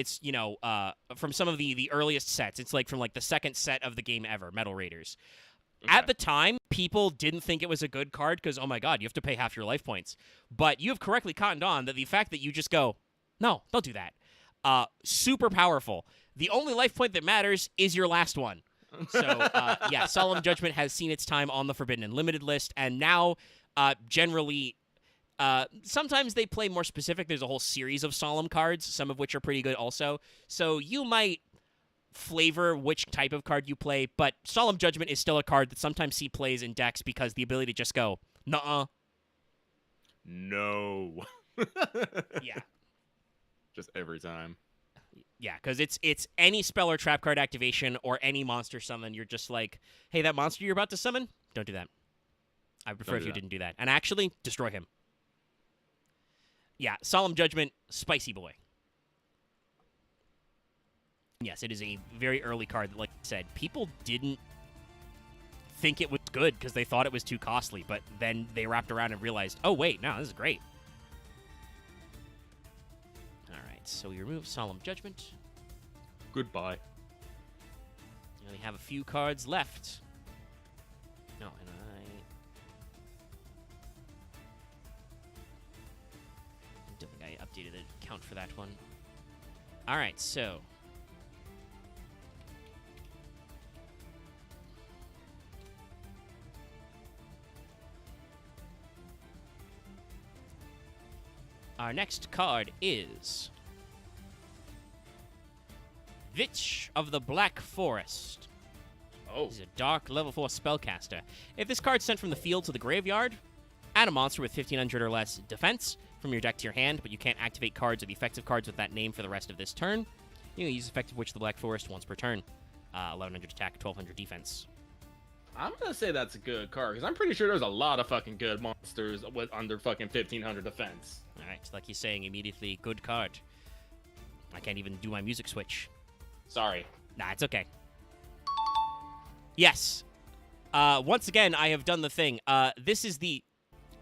from some of the earliest sets. It's like from like the second set of the game ever, Metal Raiders. Okay. At the time, people didn't think it was a good card because, oh my god, you have to pay half your life points. But you have correctly cottoned on that the fact that you just go, no, don't do that. Super powerful. The only life point that matters is your last one. So, yeah, Solemn Judgment has seen its time on the Forbidden and Limited list, and now, generally, sometimes they play more specific. There's a whole series of Solemn cards, some of which are pretty good also. So you might flavor which type of card you play, but Solemn Judgment is still a card that sometimes see plays in decks because the ability to just go, nuh-uh. No. Yeah. Just every time. Yeah, because it's any spell or trap card activation or any monster summon. You're just like, hey, that monster you're about to summon, don't do that. I would prefer if you didn't do that. And actually, destroy him. Yeah, Solemn Judgment, spicy boy. Yes, it is a very early card that, like I said, people didn't think it was good because they thought it was too costly, but then they wrapped around and realized, oh, wait, no, this is great. So we remove Solemn Judgment. Goodbye. We only have a few cards left. No, and I don't think I updated the count for that one. All right, so our next card is Witch of the Black Forest. Oh. He's a dark level 4 spellcaster. If this card's sent from the field to the graveyard, add a monster with 1500 or less defense from your deck to your hand, but you can't activate cards or the effective cards with that name for the rest of this turn. You can use effective Witch of the Black Forest once per turn. 1100 attack, 1200 defense. I'm gonna say that's a good card, because I'm pretty sure there's a lot of fucking good monsters with under fucking 1500 defense. Alright, like he's saying immediately, good card. I can't even do my music switch. Sorry. Nah, it's okay. Yes. Once again, I have done the thing. This is the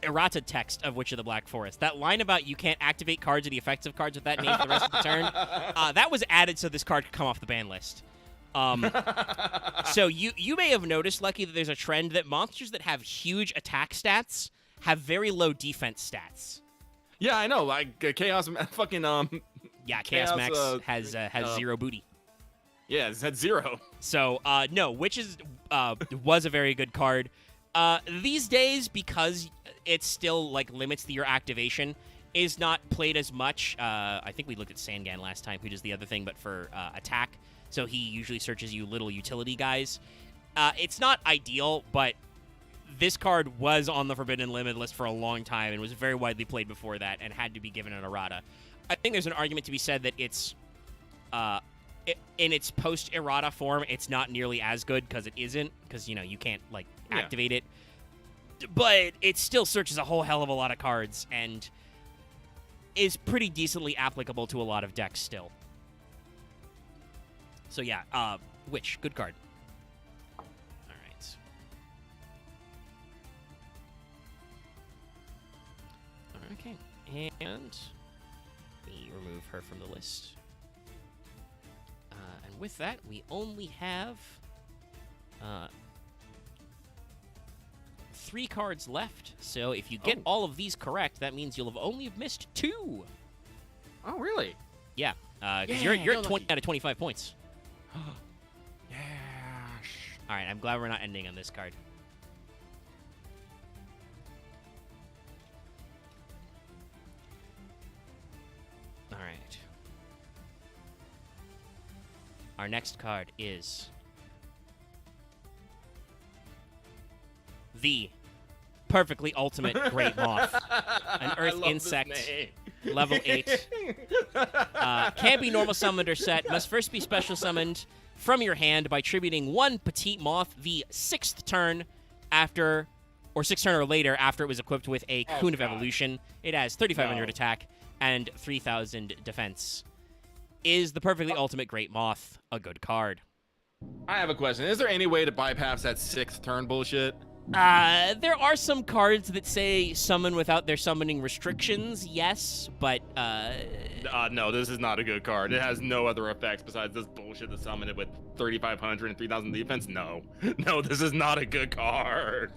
errata text of Witch of the Black Forest. That line about you can't activate cards or the effective cards with that name for the rest of the turn, that was added so this card could come off the ban list. So you may have noticed, Lucky, that there's a trend that monsters that have huge attack stats have very low defense stats. Yeah, I know. Like Chaos, fucking Yeah, Chaos Max has zero booty. Yeah, it's at 0. So no, Witch was a very good card. These days, because it still like limits your activation, is not played as much. I think we looked at Sangan last time, who does the other thing, but for attack. So he usually searches you little utility guys. It's not ideal, but this card was on the Forbidden Limited list for a long time and was very widely played before that and had to be given an errata. I think there's an argument to be said that it's, in its post-errata form, it's not nearly as good because it isn't, because, you know, you can't, like, activate it. But it still searches a whole hell of a lot of cards and is pretty decently applicable to a lot of decks still. So yeah, Witch, good card. All right. Okay, and we remove her from the list. And with that, we only have 3 cards left. So if you get all of these correct, that means you'll have only missed 2. Oh, really? Yeah, because Yeah, you're go at 20 Lucky. out of 25 points. Yeah. All right, I'm glad we're not ending on this card. All right. Our next card is the perfectly ultimate Great Moth. An Earth insect, level 8. Can't be normal summoned or set. Must first be special summoned from your hand by tributing 1 Petite Moth the 6th turn after, or 6th turn or later after it was equipped with a Cocoon of Evolution. It has 3,500 attack and 3,000 defense. Is the perfectly ultimate Great Moth a good card? I have a question. Is there any way to bypass that 6th turn bullshit? There are some cards that say summon without their summoning restrictions, yes, but, No, this is not a good card. It has no other effects besides this bullshit to summon it with 3,500 and 3,000 defense. No. No, this is not a good card.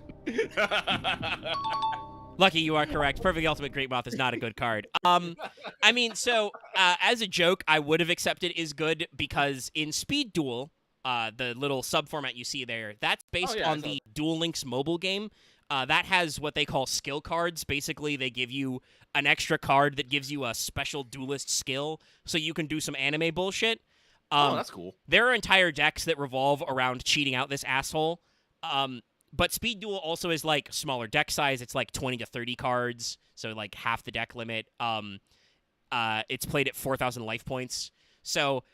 Lucky, you are correct. Perfectly Ultimate Great Moth is not a good card. I mean, so, as a joke, I would have accepted is good because in Speed Duel, the little sub-format you see there, that's based on the Duel Links mobile game. That has what they call skill cards. Basically, they give you an extra card that gives you a special duelist skill, so you can do some anime bullshit. That's cool. There are entire decks that revolve around cheating out this asshole. But Speed Duel also is, like, smaller deck size. It's, like, 20 to 30 cards, so, like, half the deck limit. It's played at 4,000 life points. So,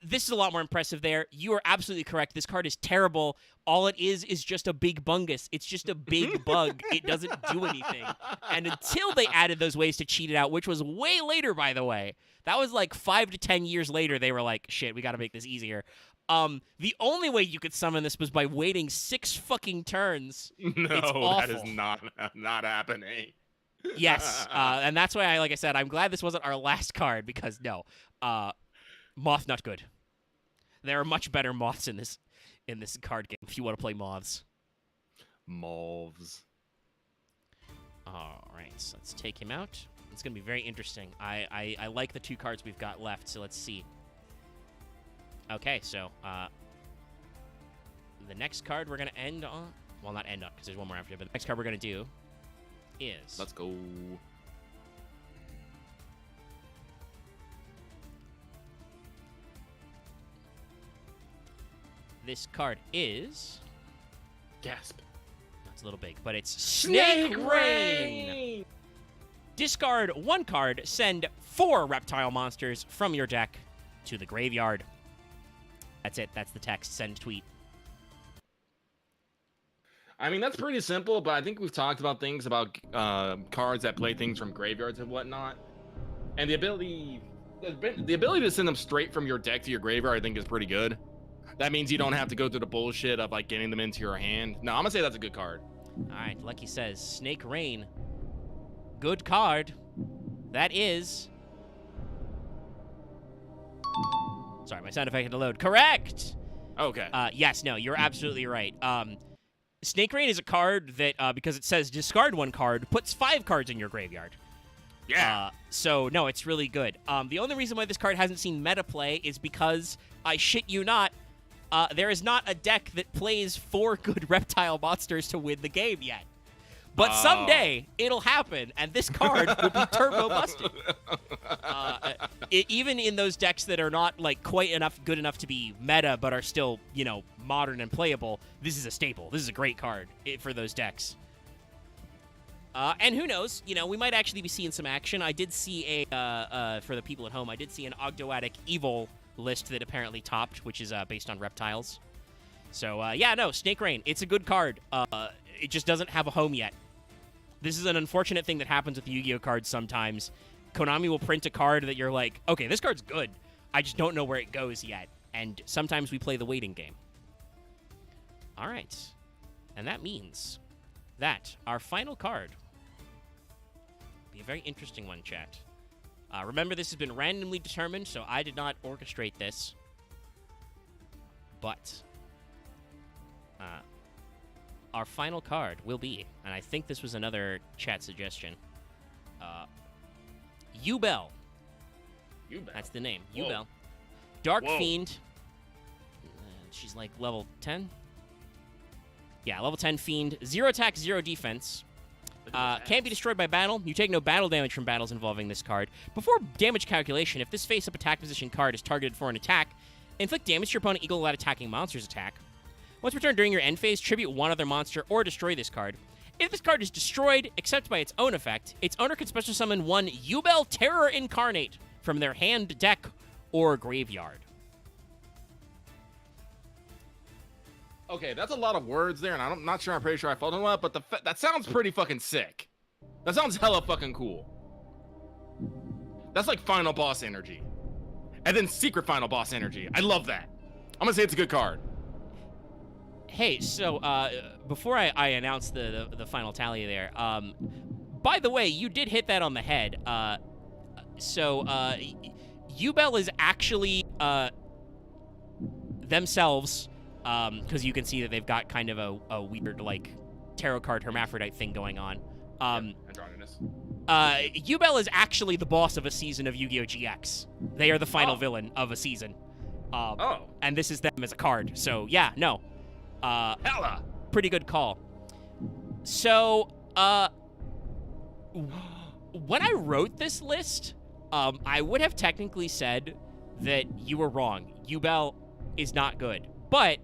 this is a lot more impressive there. You are absolutely correct. This card is terrible. All it is just a big bungus. It's just a big bug. It doesn't do anything. And until they added those ways to cheat it out, which was way later, by the way, that was, like, 5 to 10 years later, they were like, shit, we gotta make this easier. The only way you could summon this was by waiting 6 fucking turns. No, it's awful. that is not happening. Yes, and that's why like I said, I'm glad this wasn't our last card because no, moth not good. There are much better moths in this card game if you want to play moths. Moths. All right, so let's take him out. It's gonna be very interesting. I like the 2 cards we've got left, so let's see. Okay, so, the next card we're going to end on... Well, not end on, because there's one more after, but the next card we're going to do is... Let's go. This card is... Gasp. That's a little big, but it's Snake Rain! Discard 1 card, send 4 reptile monsters from your deck to the graveyard. That's it. That's the text. Send tweet. I mean, that's pretty simple, but I think we've talked about things about cards that play things from graveyards and whatnot. And the ability to send them straight from your deck to your graveyard, I think, is pretty good. That means you don't have to go through the bullshit of, like, getting them into your hand. No, I'm going to say that's a good card. All right. Lucky says Snake Rain. Good card. That is... Sorry, my sound effect had to load. Correct! Okay. Yes, no, you're absolutely right. Snake Rain is a card that, because it says discard 1 card, puts 5 cards in your graveyard. Yeah. So, no, it's really good. The only reason why this card hasn't seen meta play is because, I shit you not, there is not a deck that plays 4 good reptile monsters to win the game yet. But someday, it'll happen, and this card will be turbo busted. Even in those decks that are not, like, quite good enough to be meta, but are still, you know, modern and playable, this is a staple. This is a great card for those decks. And who knows, you know, we might actually be seeing some action. I did see for the people at home, I did see an Ogdoadic Evil list that apparently topped, which is based on reptiles. So, yeah, no, Snake Rain, it's a good card. It just doesn't have a home yet. This is an unfortunate thing that happens with Yu-Gi-Oh cards sometimes. Konami will print a card that you're like, okay, this card's good. I just don't know where it goes yet. And sometimes we play the waiting game. All right. And that means that our final card be a very interesting one, chat. Remember, this has been randomly determined, so I did not orchestrate this. But our final card will be, and I think this was another chat suggestion, Yugioh. Yugioh. That's the name. Whoa. Yugioh. Dark Whoa. Fiend. She's like level 10. Yeah, level 10 Fiend. 0 attack, 0 defense. Can't be destroyed by battle. You take no battle damage from battles involving this card. Before damage calculation, if this face-up attack position card is targeted for an attack, inflict damage to your opponent equal to that attacking monster's attack. Once returned during your end phase, tribute one other monster or destroy this card. If this card is destroyed, except by its own effect, its owner can special summon one Yugioh Terror Incarnate from their hand, deck, or graveyard. Okay, that's a lot of words there, and I'm not sure. I'm pretty sure I followed them up, but that sounds pretty fucking sick. That sounds hella fucking cool. That's like final boss energy, and then secret final boss energy. I love that. I'm gonna say it's a good card. Hey, so before I announce the final tally there, by the way, you did hit that on the head. Yugioh is actually themselves. Because you can see that they've got kind of a weird, like, tarot card hermaphrodite thing going on. Androgynous. Yugioh is actually the boss of a season of Yu-Gi-Oh! GX. They are the final villain of a season. And this is them as a card. So, yeah, no. Hella! Pretty good call. So, when I wrote this list, I would have technically said that you were wrong. Yugioh is not good. But,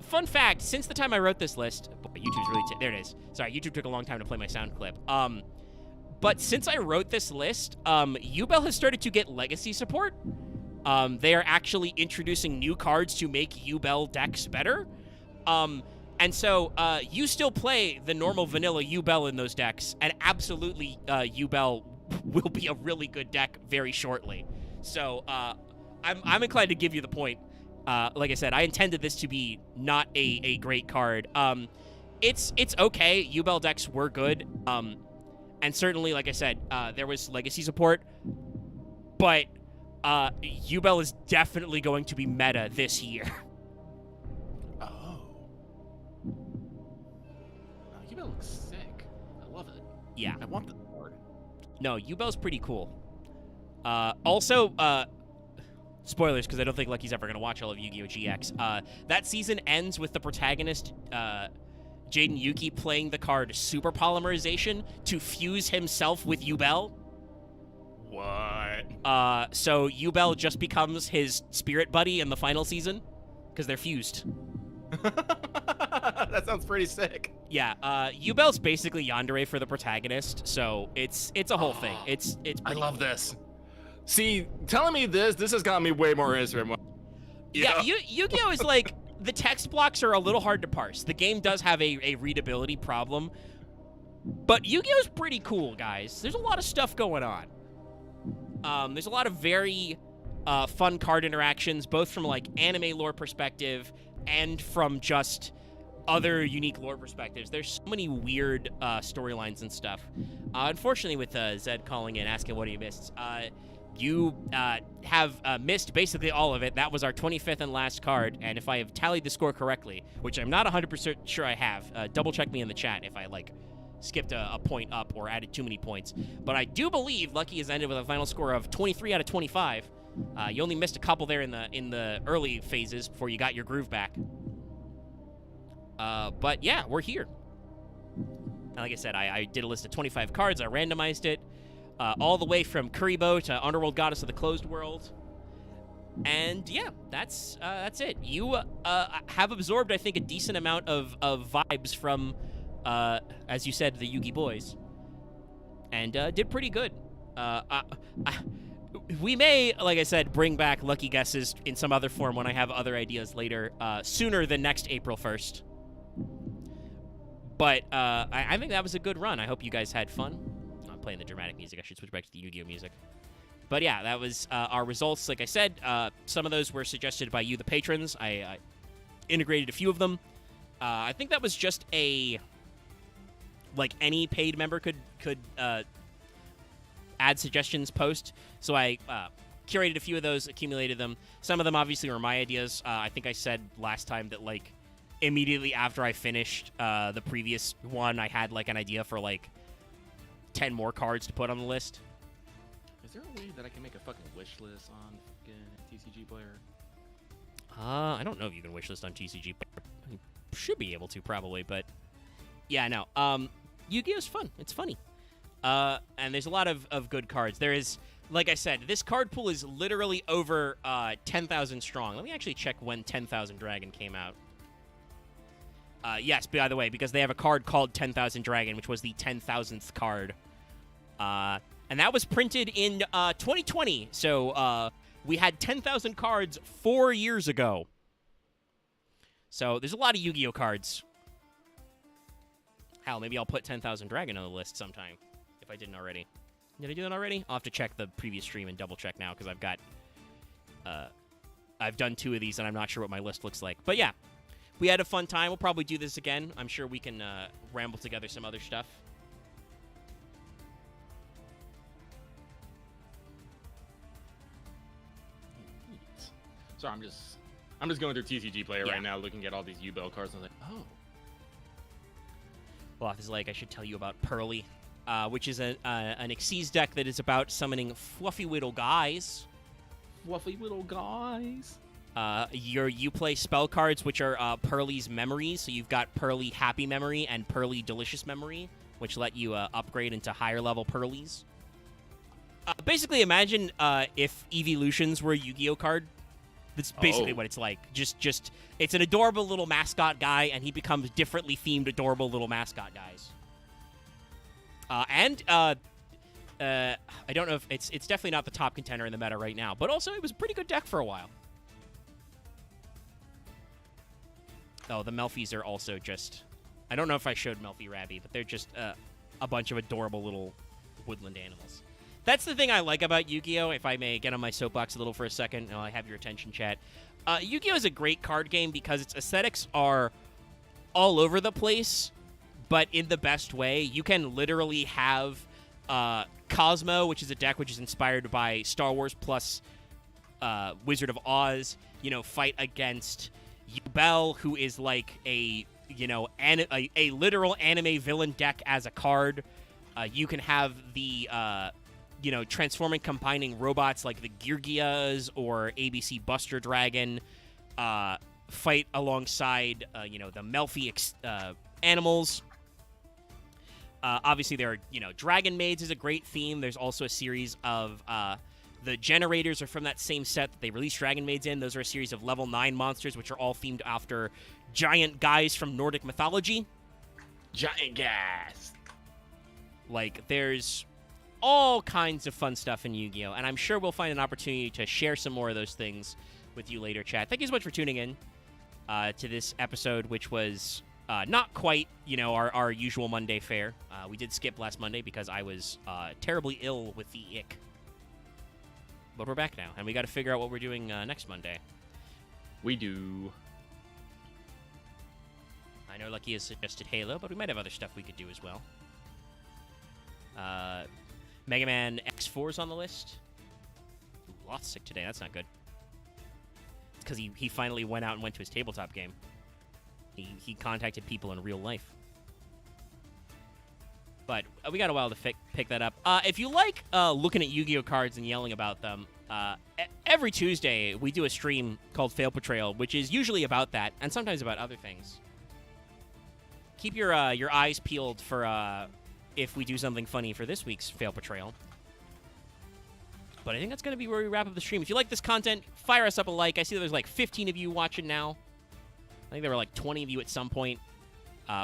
fun fact, since the time I wrote this list, YouTube's really, there it is. Sorry, YouTube took a long time to play my sound clip. But since I wrote this list, Yugioh has started to get legacy support. They are actually introducing new cards to make Yugioh decks better. And so, you still play the normal vanilla Yugioh in those decks, and absolutely, Yugioh will be a really good deck very shortly. So, I'm inclined to give you the point. Like I said, I intended this to be not a great card. It's okay. Yugioh decks were good. And certainly, like I said, there was legacy support. But Yugioh is definitely going to be meta this year. Oh. Yugioh looks sick. I love it. Yeah. I want the card. No, Yugioh's pretty cool. Also, spoilers, because I don't think Lucky's ever going to watch all of Yu-Gi-Oh! GX. That season ends with the protagonist, Jaden Yuki, playing the card Super Polymerization to fuse himself with Yubel. What? So Yubel just becomes his spirit buddy in the final season, because they're fused. That sounds pretty sick. Yeah, Yubel's basically Yandere for the protagonist, so it's a whole thing. It's I love this. See, telling me this has gotten me way more interested. Yeah, Yu-Gi-Oh! Is like, the text blocks are a little hard to parse. The game does have a readability problem. But Yu-Gi-Oh's pretty cool, guys. There's a lot of stuff going on. There's a lot of very fun card interactions, both from, like, anime lore perspective and from just other unique lore perspectives. There's so many weird storylines and stuff. Unfortunately, with Zed calling in, asking what he missed, you have missed basically all of it. That was our 25th and last card, and if I have tallied the score correctly, which I'm not 100% sure I have, double check me in the chat if I, like, skipped a point up or added too many points. But I do believe Lucky has ended with a final score of 23 out of 25. You only missed a couple there in the early phases before you got your groove back. But yeah, we're here. And like I said, I did a list of 25 cards. I randomized it. All the way from Kuribo to Underworld Goddess of the Closed World. And yeah, that's it. You have absorbed, I think, a decent amount of vibes from, as you said, the Yugi boys. And did pretty good. We may, like I said, bring back Lucky Guesses in some other form when I have other ideas later, sooner than next April 1st. But I think that was a good run. I hope you guys had fun. I'm playing the dramatic music. I should switch back to the Yu-Gi-Oh! Music. But yeah, that was our results. Like I said, some of those were suggested by you, the patrons. I integrated a few of them. I think that was just like any paid member could add suggestions post. So I curated a few of those, accumulated them. Some of them obviously were my ideas. I think I said last time that, like, immediately after I finished the previous one, I had like an idea for like 10 more cards to put on the list. Is there a way that I can make a fucking wish list on fucking TCG Player? I don't know if you can wishlist on TCG. You should be able to, probably, but yeah, no. Yu-Gi-Oh's fun. It's funny. And there's a lot of good cards. There is, like I said, this card pool is literally over 10,000 strong. Let me actually check when 10,000 Dragon came out. Yes, by the way, because they have a card called 10,000 Dragon, which was the 10,000th card. And that was printed in 2020, so we had 10,000 cards 4 years ago. So there's a lot of Yu-Gi-Oh cards. Hell, maybe I'll put 10,000 Dragon on the list sometime, if I didn't already. Did I do that already? I'll have to check the previous stream and double-check now, because I've got... I've done 2 of these, and I'm not sure what my list looks like. But yeah, we had a fun time. We'll probably do this again. I'm sure we can ramble together some other stuff. Sorry, I'm just going through TCG Player Yeah. right now, looking at all these Yubel cards, and I was like, oh. Well, this is like I should tell you about Pearly, which is an Xyz deck that is about summoning fluffy little guys. Fluffy little guys. You play spell cards, which are Pearly's memories. So you've got Pearly Happy Memory and Pearly Delicious Memory, which let you upgrade into higher level Pearlies. Basically, imagine if Evolutions were a Yu-Gi-Oh card. That's basically what it's like. Just it's an adorable little mascot guy, and he becomes differently themed adorable little mascot guys. I don't know if it's definitely not the top contender in the meta right now, but also it was a pretty good deck for a while. Oh, the Melfies are also just... I don't know if I showed Melfi Rabby, but they're just a bunch of adorable little woodland animals. That's the thing I like about Yu-Gi-Oh! If I may get on my soapbox a little for a second, I have your attention, chat. Yu-Gi-Oh! Is a great card game because its aesthetics are all over the place, but in the best way. You can literally have Cosmo, which is a deck which is inspired by Star Wars plus Wizard of Oz, fight against Yubel, who is like a literal anime villain deck as a card. You can have the transforming, combining robots like the Yugiohs or ABC Buster Dragon fight alongside, the Melfi animals. Obviously, there are, Dragon Maids is a great theme. There's also a series of, the generators are from that same set that they released Dragon Maids in. Those are a series of level 9 monsters, which are all themed after giant guys from Nordic mythology. Giant guys. Like, there's all kinds of fun stuff in Yu-Gi-Oh! And I'm sure we'll find an opportunity to share some more of those things with you later, chat. Thank you so much for tuning in to this episode, which was not quite, our usual Monday fare. We did skip last Monday because I was terribly ill with the ick. But we're back now, and we got to figure out what we're doing next Monday. We do. I know Lucky has suggested Halo, but we might have other stuff we could do as well. Mega Man X4 is on the list. Ooh, Loth's sick today. That's not good. It's because he finally went out and went to his tabletop game. He contacted people in real life. But we got a while to pick that up. If you like looking at Yu-Gi-Oh cards and yelling about them, every Tuesday we do a stream called Fail Portrayal, which is usually about that, and sometimes about other things. Keep your eyes peeled for if we do something funny for this week's Fail Portrayal. But I think that's going to be where we wrap up the stream. If you like this content, fire us up a like. I see there's like 15 of you watching now. I think there were like 20 of you at some point.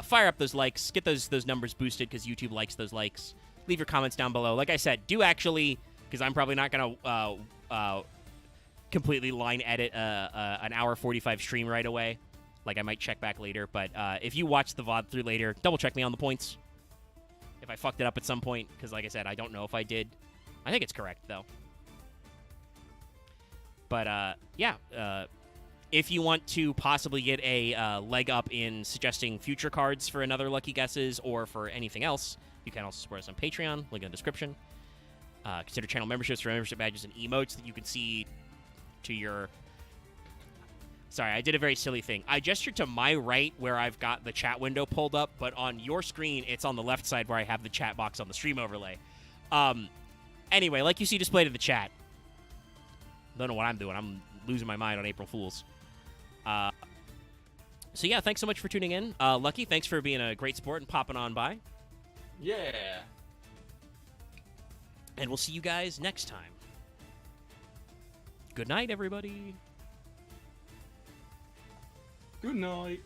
Fire up those likes. Get those numbers boosted because YouTube likes those likes. Leave your comments down below. Like I said, do actually, because I'm probably not going to completely line edit an hour 45 stream right away. Like, I might check back later. But if you watch the VOD through later, double check me on the points. If I fucked it up at some point, because like I said, I don't know if I did. I think it's correct, though. But, yeah. If you want to possibly get a leg up in suggesting future cards for another Lucky Guesses or for anything else, you can also support us on Patreon. Link in the description. Consider channel memberships for membership badges and emotes that you can see to your Sorry, I did a very silly thing. I gestured to my right where I've got the chat window pulled up, but on your screen, it's on the left side where I have the chat box on the stream overlay. Anyway, like you see displayed in the chat. Don't know what I'm doing. I'm losing my mind on April Fools. So yeah, thanks so much for tuning in. Lucky, thanks for being a great sport and popping on by. Yeah. And we'll see you guys next time. Good night, everybody. Good night.